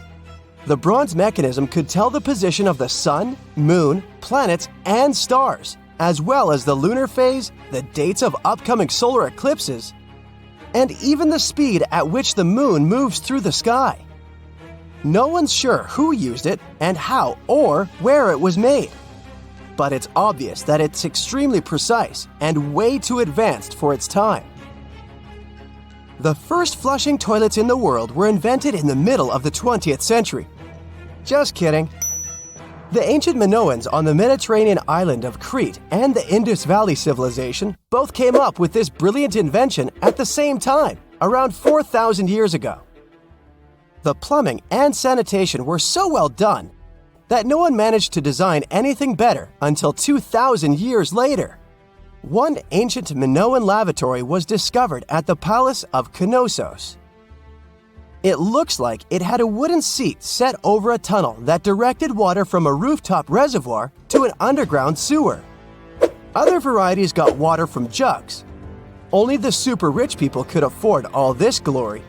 The bronze mechanism could tell the position of the sun, moon, planets, and stars, as well as the lunar phase, the dates of upcoming solar eclipses, and even the speed at which the moon moves through the sky. No one's sure who used it and how or where it was made, but it's obvious that it's extremely precise and way too advanced for its time. The first flushing toilets in the world were invented in the middle of the 20th century. Just kidding. The ancient Minoans on the Mediterranean island of Crete and the Indus Valley civilization both came up with this brilliant invention at the same time, around 4,000 years ago. The plumbing and sanitation were so well done that no one managed to design anything better until 2,000 years later. One ancient Minoan lavatory was discovered at the Palace of Knossos. It looks like it had a wooden seat set over a tunnel that directed water from a rooftop reservoir to an underground sewer. Other varieties got water from jugs. Only the super rich people could afford all this glory.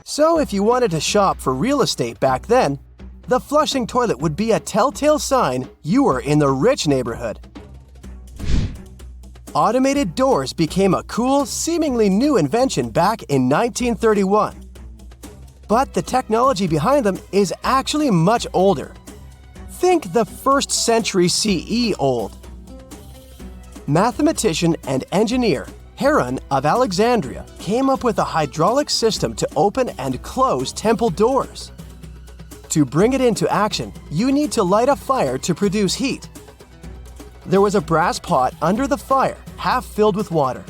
So if you wanted to shop for real estate back then, the flushing toilet would be a telltale sign you were in the rich neighborhood. Automated doors became a cool, seemingly new invention back in 1931. But the technology behind them is actually much older. Think the 1st century CE old. Mathematician and engineer Heron of Alexandria came up with a hydraulic system to open and close temple doors. To bring it into action, you need to light a fire to produce heat. There was a brass pot under the fire, half filled with water.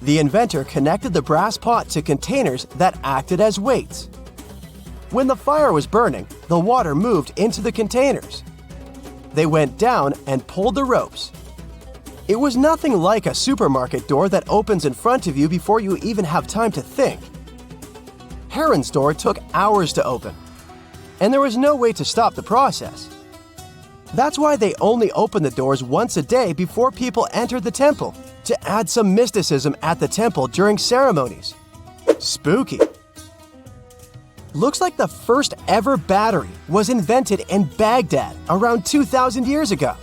The inventor connected the brass pot to containers that acted as weights. When the fire was burning, the water moved into the containers. They went down and pulled the ropes. It was nothing like a supermarket door that opens in front of you before you even have time to think. Heron's door took hours to open, and there was no way to stop the process. That's why they only opened the doors once a day before people entered the temple, to add some mysticism at the temple during ceremonies. Spooky. Looks like the first ever battery was invented in Baghdad around 2,000 years ago.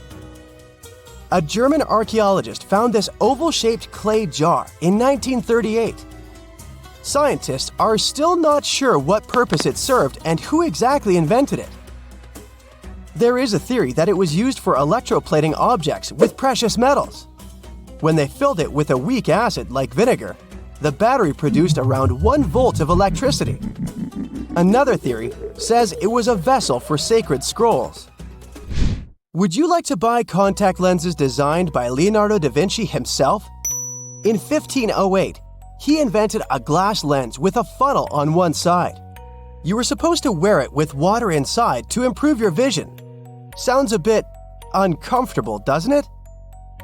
A German archaeologist found this oval-shaped clay jar in 1938. Scientists are still not sure what purpose it served and who exactly invented it. There is a theory that it was used for electroplating objects with precious metals. When they filled it with a weak acid like vinegar, the battery produced around 1 volt of electricity. Another theory says it was a vessel for sacred scrolls. Would you like to buy contact lenses designed by Leonardo da Vinci himself? In 1508, he invented a glass lens with a funnel on one side. You were supposed to wear it with water inside to improve your vision. Sounds a bit uncomfortable, doesn't it?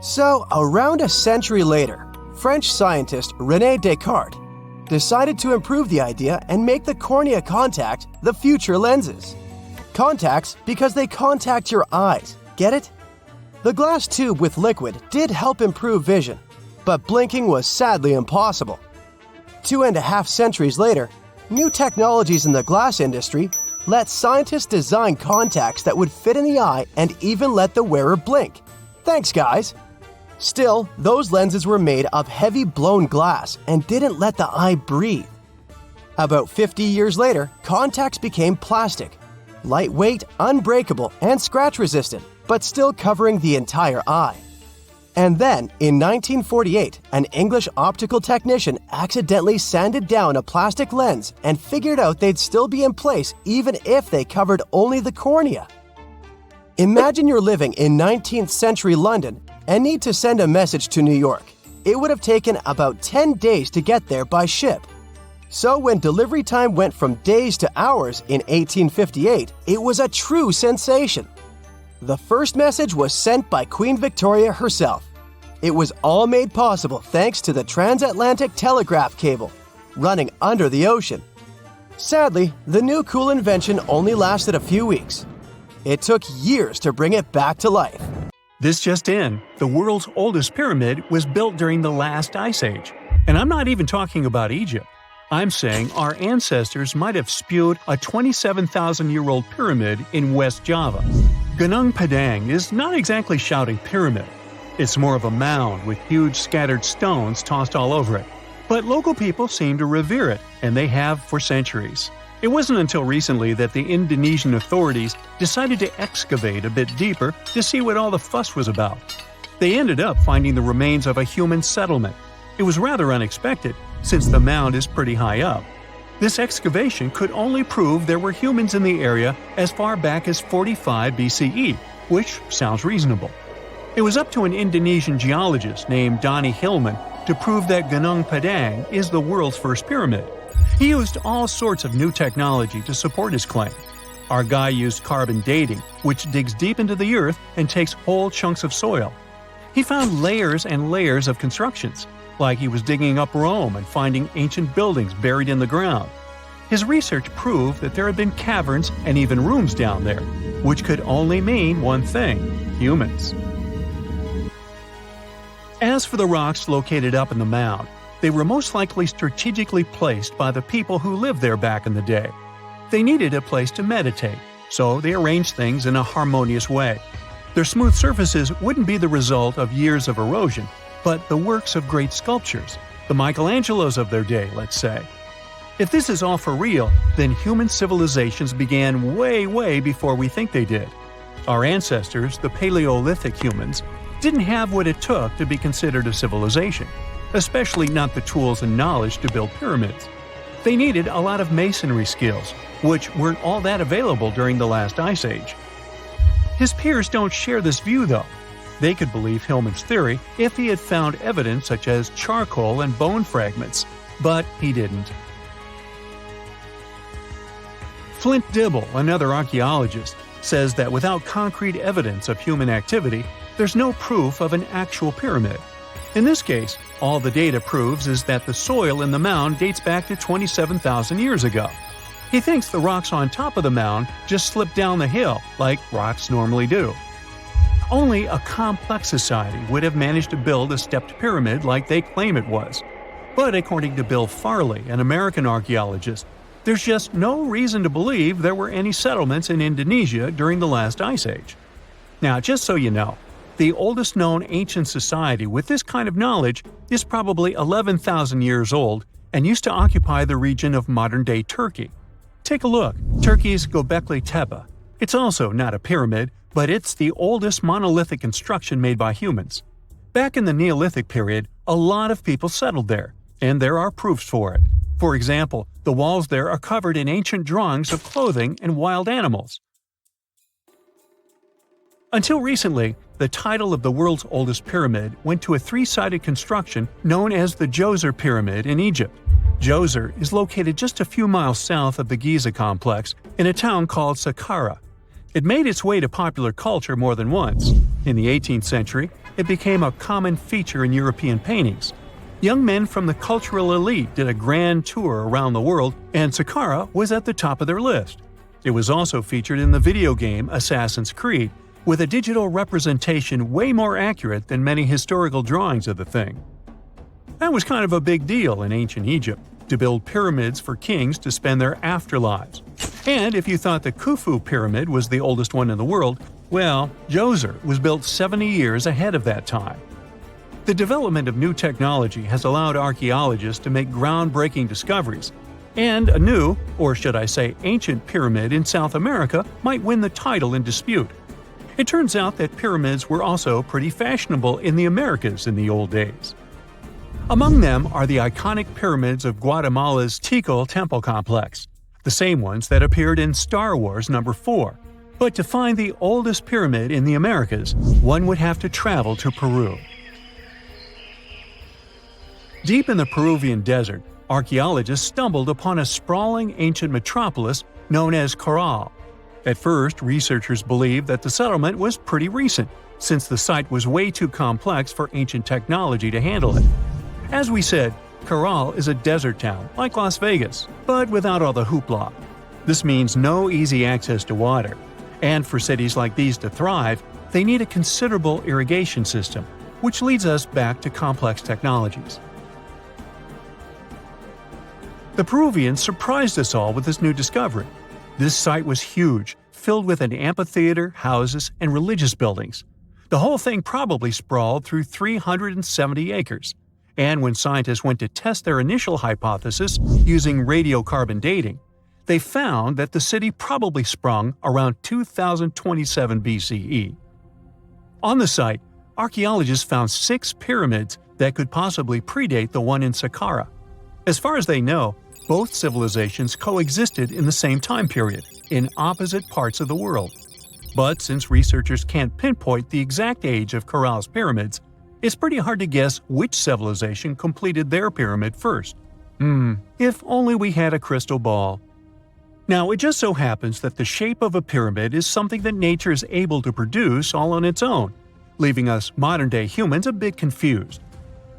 So, around a century later, French scientist René Descartes decided to improve the idea and make the cornea contact the future lenses. Contacts because they contact your eyes, get it? The glass tube with liquid did help improve vision, but blinking was sadly impossible. 2.5 centuries later, new technologies in the glass industry let scientists design contacts that would fit in the eye and even let the wearer blink. Thanks, guys! Still, those lenses were made of heavy blown glass and didn't let the eye breathe. About 50 years later, contacts became plastic, lightweight, unbreakable, and scratch-resistant, but still covering the entire eye. And then, in 1948, an English optical technician accidentally sanded down a plastic lens and figured out they'd still be in place even if they covered only the cornea. Imagine you're living in 19th century London and need to send a message to New York. It would have taken about 10 days to get there by ship. So when delivery time went from days to hours in 1858, it was a true sensation. The first message was sent by Queen Victoria herself. It was all made possible thanks to the transatlantic telegraph cable, running under the ocean. Sadly, the new cool invention only lasted a few weeks. It took years to bring it back to life. This just in, the world's oldest pyramid was built during the last ice age. And I'm not even talking about Egypt. I'm saying our ancestors might have spewed a 27,000-year-old pyramid in West Java. Gunung Padang is not exactly shouting pyramid. It's more of a mound with huge scattered stones tossed all over it. But local people seem to revere it, and they have for centuries. It wasn't until recently that the Indonesian authorities decided to excavate a bit deeper to see what all the fuss was about. They ended up finding the remains of a human settlement. It was rather unexpected, since the mound is pretty high up. This excavation could only prove there were humans in the area as far back as 45 BCE, which sounds reasonable. It was up to an Indonesian geologist named Donny Hillman to prove that Gunung Padang is the world's first pyramid. He used all sorts of new technology to support his claim. Our guy used carbon dating, which digs deep into the earth and takes whole chunks of soil. He found layers and layers of constructions, like he was digging up Rome and finding ancient buildings buried in the ground. His research proved that there had been caverns and even rooms down there, which could only mean one thing: humans. As for the rocks located up in the mound, they were most likely strategically placed by the people who lived there back in the day. They needed a place to meditate, so they arranged things in a harmonious way. Their smooth surfaces wouldn't be the result of years of erosion, but the works of great sculptures, the Michelangelos of their day, let's say. If this is all for real, then human civilizations began way before we think they did. Our ancestors, the Paleolithic humans, didn't have what it took to be considered a civilization, especially not the tools and knowledge to build pyramids. They needed a lot of masonry skills, which weren't all that available during the last ice age. His peers don't share this view, though. They could believe Hillman's theory if he had found evidence such as charcoal and bone fragments, but he didn't. Flint Dibble, another archaeologist, says that without concrete evidence of human activity, there's no proof of an actual pyramid. In this case, all the data proves is that the soil in the mound dates back to 27,000 years ago. He thinks the rocks on top of the mound just slipped down the hill, like rocks normally do. Only a complex society would have managed to build a stepped pyramid like they claim it was. But according to Bill Farley, an American archaeologist, there's just no reason to believe there were any settlements in Indonesia during the last ice age. Now, just so you know, the oldest known ancient society with this kind of knowledge is probably 11,000 years old and used to occupy the region of modern-day Turkey. Take a look, Turkey's Gobekli Tepe. It's also not a pyramid, but it's the oldest monolithic construction made by humans. Back in the Neolithic period, a lot of people settled there, and there are proofs for it. For example, the walls there are covered in ancient drawings of clothing and wild animals. Until recently, the title of the world's oldest pyramid went to a three-sided construction known as the Djoser Pyramid in Egypt. Djoser is located just a few miles south of the Giza complex in a town called Saqqara. It made its way to popular culture more than once. In the 18th century, it became a common feature in European paintings. Young men from the cultural elite did a grand tour around the world, and Saqqara was at the top of their list. It was also featured in the video game Assassin's Creed, with a digital representation way more accurate than many historical drawings of the thing. That was kind of a big deal in ancient Egypt, to build pyramids for kings to spend their afterlives. And if you thought the Khufu Pyramid was the oldest one in the world, well, Djoser was built 70 years ahead of that time. The development of new technology has allowed archaeologists to make groundbreaking discoveries, and a new, or should I say ancient pyramid in South America might win the title in dispute. It turns out that pyramids were also pretty fashionable in the Americas in the old days. Among them are the iconic pyramids of Guatemala's Tikal Temple Complex, the same ones that appeared in Star Wars No. 4. But to find the oldest pyramid in the Americas, one would have to travel to Peru. Deep in the Peruvian desert, archaeologists stumbled upon a sprawling ancient metropolis known as Caral. At first, researchers believed that the settlement was pretty recent, since the site was way too complex for ancient technology to handle it. As we said, Caral is a desert town, like Las Vegas, but without all the hoopla. This means no easy access to water. And for cities like these to thrive, they need a considerable irrigation system, which leads us back to complex technologies. The Peruvians surprised us all with this new discovery. This site was huge, filled with an amphitheater, houses, and religious buildings. The whole thing probably sprawled through 370 acres. And when scientists went to test their initial hypothesis using radiocarbon dating, they found that the city probably sprung around 2027 BCE. On the site, archaeologists found 6 pyramids that could possibly predate the one in Saqqara. As far as they know, both civilizations coexisted in the same time period, in opposite parts of the world. But since researchers can't pinpoint the exact age of Caral's pyramids, it's pretty hard to guess which civilization completed their pyramid first. If only we had a crystal ball. Now, it just so happens that the shape of a pyramid is something that nature is able to produce all on its own, leaving us modern-day humans a bit confused.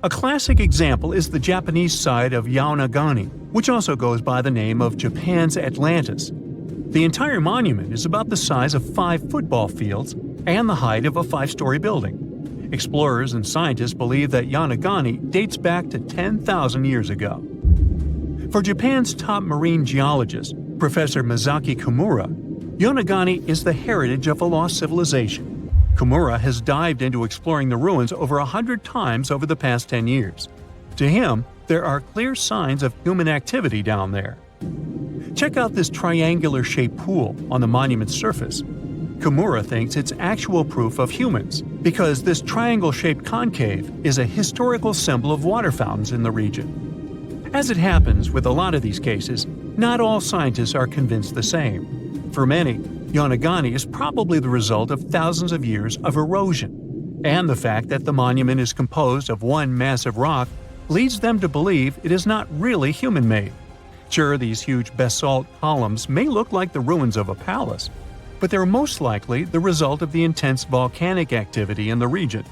A classic example is the Japanese site of Yaonagani, which also goes by the name of Japan's Atlantis. The entire monument is about the size of 5 football fields and the height of a 5-story building. Explorers and scientists believe that Yaonagani dates back to 10,000 years ago. For Japan's top marine geologist, Professor Masaki Kimura, Yaonagani is the heritage of a lost civilization. Kimura has dived into exploring the ruins over 100 times over the past 10 years. To him, there are clear signs of human activity down there. Check out this triangular-shaped pool on the monument's surface. Kimura thinks it's actual proof of humans, because this triangle-shaped concave is a historical symbol of water fountains in the region. As it happens with a lot of these cases, not all scientists are convinced the same. For many, Yaonagani is probably the result of thousands of years of erosion, and the fact that the monument is composed of one massive rock leads them to believe it is not really human-made. Sure, these huge basalt columns may look like the ruins of a palace, but they're most likely the result of the intense volcanic activity in the region.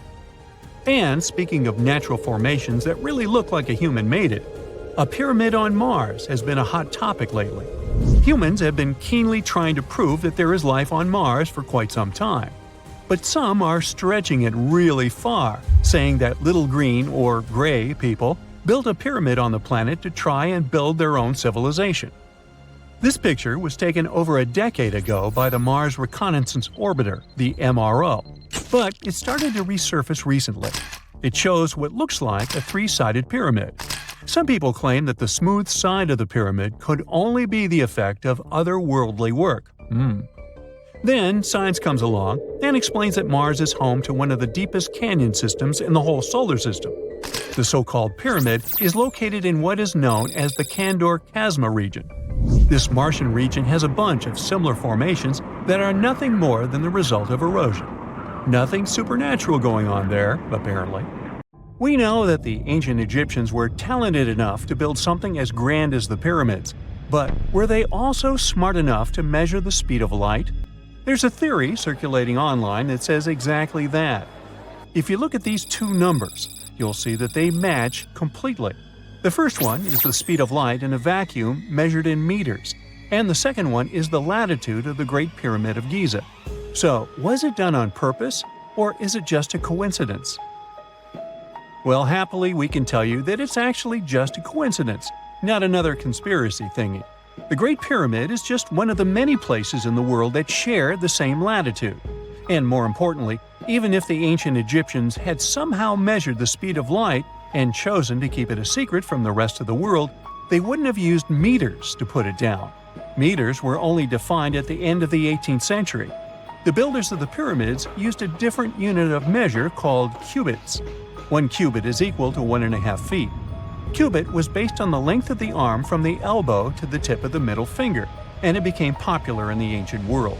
And speaking of natural formations that really look like a human made it, a pyramid on Mars has been a hot topic lately. Humans have been keenly trying to prove that there is life on Mars for quite some time. But some are stretching it really far, saying that little green or gray people built a pyramid on the planet to try and build their own civilization. This picture was taken over a decade ago by the Mars Reconnaissance Orbiter, the MRO, but it started to resurface recently. It shows what looks like a three-sided pyramid. Some people claim that the smooth side of the pyramid could only be the effect of otherworldly work. Then science comes along and explains that Mars is home to one of the deepest canyon systems in the whole solar system. The so-called pyramid is located in what is known as the Kandor-Chasma region. This Martian region has a bunch of similar formations that are nothing more than the result of erosion. Nothing supernatural going on there, apparently. We know that the ancient Egyptians were talented enough to build something as grand as the pyramids, but were they also smart enough to measure the speed of light? There's a theory circulating online that says exactly that. If you look at these two numbers, you'll see that they match completely. The first one is the speed of light in a vacuum measured in meters, and the second one is the latitude of the Great Pyramid of Giza. So, was it done on purpose, or is it just a coincidence? Well, happily, we can tell you that it's actually just a coincidence, not another conspiracy thingy. The Great Pyramid is just one of the many places in the world that share the same latitude. And more importantly, even if the ancient Egyptians had somehow measured the speed of light and chosen to keep it a secret from the rest of the world, they wouldn't have used meters to put it down. Meters were only defined at the end of the 18th century. The builders of the pyramids used a different unit of measure called cubits. 1 cubit is equal to 1.5 feet. Cubit was based on the length of the arm from the elbow to the tip of the middle finger, and it became popular in the ancient world.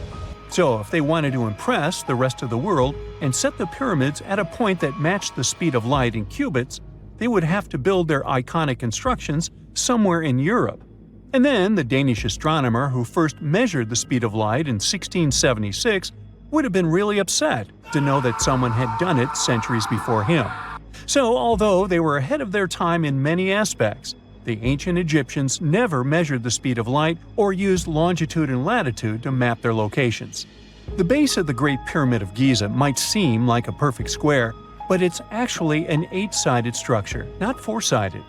So if they wanted to impress the rest of the world and set the pyramids at a point that matched the speed of light in cubits, they would have to build their iconic constructions somewhere in Europe. And then the Danish astronomer who first measured the speed of light in 1676 would have been really upset to know that someone had done it centuries before him. So although they were ahead of their time in many aspects, the ancient Egyptians never measured the speed of light or used longitude and latitude to map their locations. The base of the Great Pyramid of Giza might seem like a perfect square, but it's actually an 8-sided structure, not 4-sided.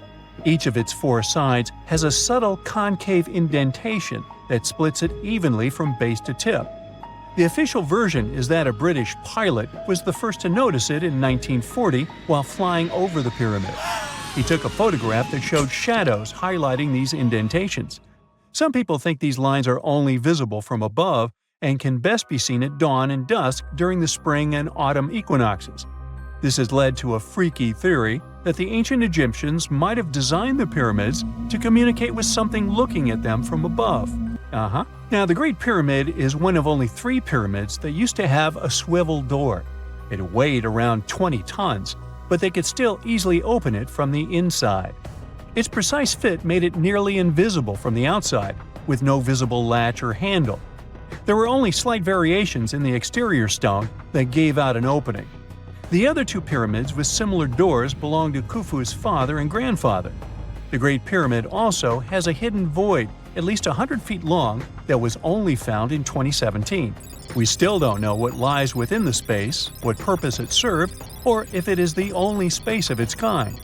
Each of its 4 sides has a subtle concave indentation that splits it evenly from base to tip. The official version is that a British pilot was the first to notice it in 1940 while flying over the pyramid. He took a photograph that showed shadows highlighting these indentations. Some people think these lines are only visible from above and can best be seen at dawn and dusk during the spring and autumn equinoxes. This has led to a freaky theory that the ancient Egyptians might have designed the pyramids to communicate with something looking at them from above. Now, the Great Pyramid is one of only 3 pyramids that used to have a swivel door. It weighed around 20 tons, but they could still easily open it from the inside. Its precise fit made it nearly invisible from the outside, with no visible latch or handle. There were only slight variations in the exterior stone that gave out an opening. The other 2 pyramids with similar doors belonged to Khufu's father and grandfather. The Great Pyramid also has a hidden void at least 100 feet long that was only found in 2017. We still don't know what lies within the space, what purpose it served, or if it is the only space of its kind.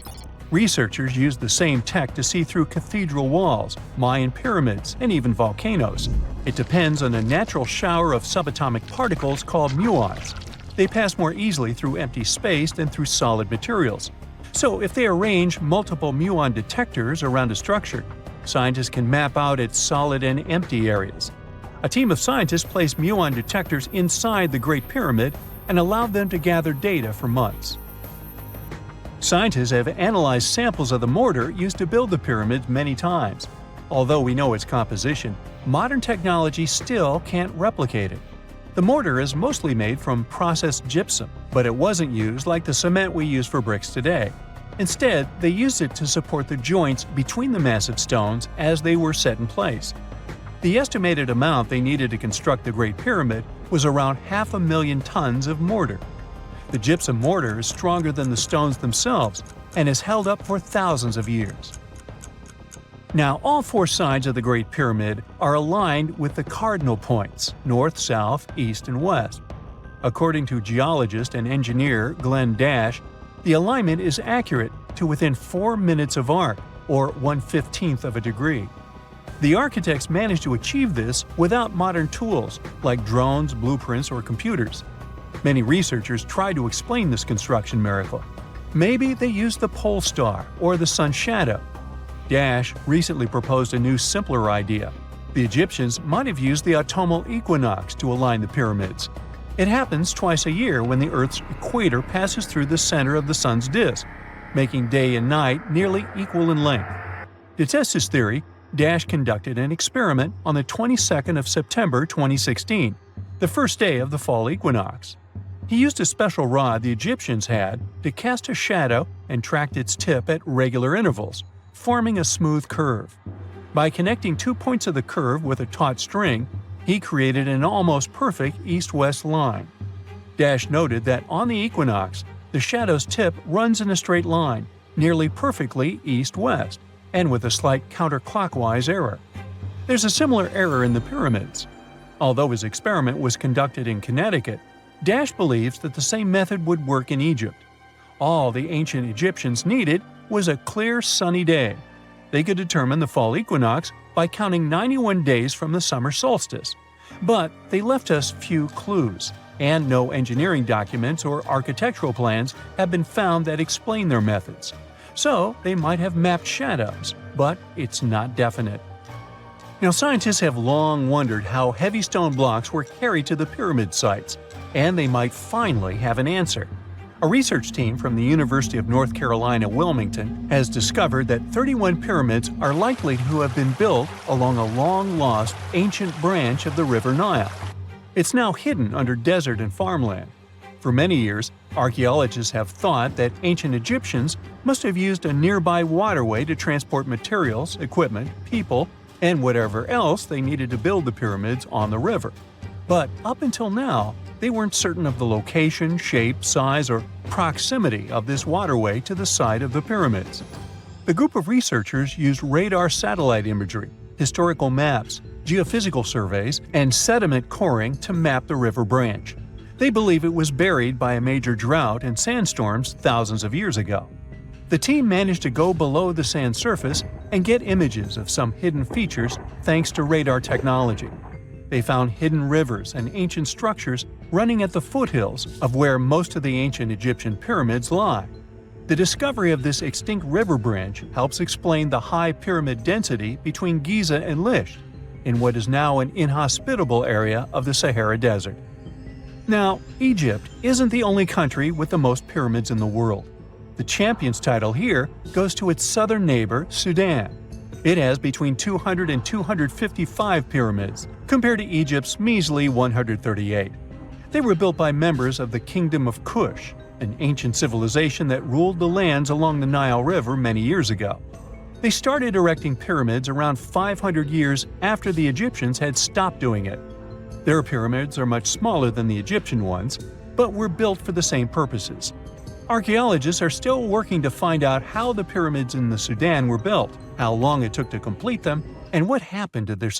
Researchers used the same tech to see through cathedral walls, Mayan pyramids, and even volcanoes. It depends on a natural shower of subatomic particles called muons. They pass more easily through empty space than through solid materials. So if they arrange multiple muon detectors around a structure, scientists can map out its solid and empty areas. A team of scientists placed muon detectors inside the Great Pyramid and allowed them to gather data for months. Scientists have analyzed samples of the mortar used to build the pyramids many times. Although we know its composition, modern technology still can't replicate it. The mortar is mostly made from processed gypsum, but it wasn't used like the cement we use for bricks today. Instead, they used it to support the joints between the massive stones as they were set in place. The estimated amount they needed to construct the Great Pyramid was around 500,000 tons of mortar. The gypsum mortar is stronger than the stones themselves and has held up for thousands of years. Now, all four sides of the Great Pyramid are aligned with the cardinal points – north, south, east, and west. According to geologist and engineer Glenn Dash, the alignment is accurate to within 4 minutes of arc, or 1/15th of a degree. The architects managed to achieve this without modern tools like drones, blueprints, or computers. Many researchers try to explain this construction miracle. Maybe they used the pole star or the sun's shadow. Dash recently proposed a new, simpler idea. The Egyptians might have used the autumnal equinox to align the pyramids. It happens twice a year when the Earth's equator passes through the center of the sun's disk, making day and night nearly equal in length. To test his theory, Dash conducted an experiment on the 22nd of September 2016, the first day of the fall equinox. He used a special rod the Egyptians had to cast a shadow and tracked its tip at regular intervals, forming a smooth curve. By connecting 2 points of the curve with a taut string, he created an almost perfect east-west line. Dash noted that on the equinox, the shadow's tip runs in a straight line, nearly perfectly east-west, and with a slight counterclockwise error. There's a similar error in the pyramids. Although his experiment was conducted in Connecticut, Dash believes that the same method would work in Egypt. All the ancient Egyptians needed was a clear, sunny day. They could determine the fall equinox by counting 91 days from the summer solstice. But they left us few clues, and no engineering documents or architectural plans have been found that explain their methods. So they might have mapped shadows, but it's not definite. Now, scientists have long wondered how heavy stone blocks were carried to the pyramid sites, and they might finally have an answer. A research team from the University of North Carolina, Wilmington, has discovered that 31 pyramids are likely to have been built along a long-lost ancient branch of the River Nile. It's now hidden under desert and farmland. For many years, archaeologists have thought that ancient Egyptians must have used a nearby waterway to transport materials, equipment, people, and whatever else they needed to build the pyramids on the river. But up until now, they weren't certain of the location, shape, size, or proximity of this waterway to the site of the pyramids. The group of researchers used radar satellite imagery, historical maps, geophysical surveys, and sediment coring to map the river branch. They believe it was buried by a major drought and sandstorms thousands of years ago. The team managed to go below the sand surface and get images of some hidden features thanks to radar technology. They found hidden rivers and ancient structures running at the foothills of where most of the ancient Egyptian pyramids lie. The discovery of this extinct river branch helps explain the high pyramid density between Giza and Lisht, in what is now an inhospitable area of the Sahara Desert. Now, Egypt isn't the only country with the most pyramids in the world. The champion's title here goes to its southern neighbor, Sudan. It has between 200 and 255 pyramids, compared to Egypt's measly 138. They were built by members of the Kingdom of Kush, an ancient civilization that ruled the lands along the Nile River many years ago. They started erecting pyramids around 500 years after the Egyptians had stopped doing it. Their pyramids are much smaller than the Egyptian ones, but were built for the same purposes. Archaeologists are still working to find out how the pyramids in the Sudan were built, how long it took to complete them, and what happened to their society.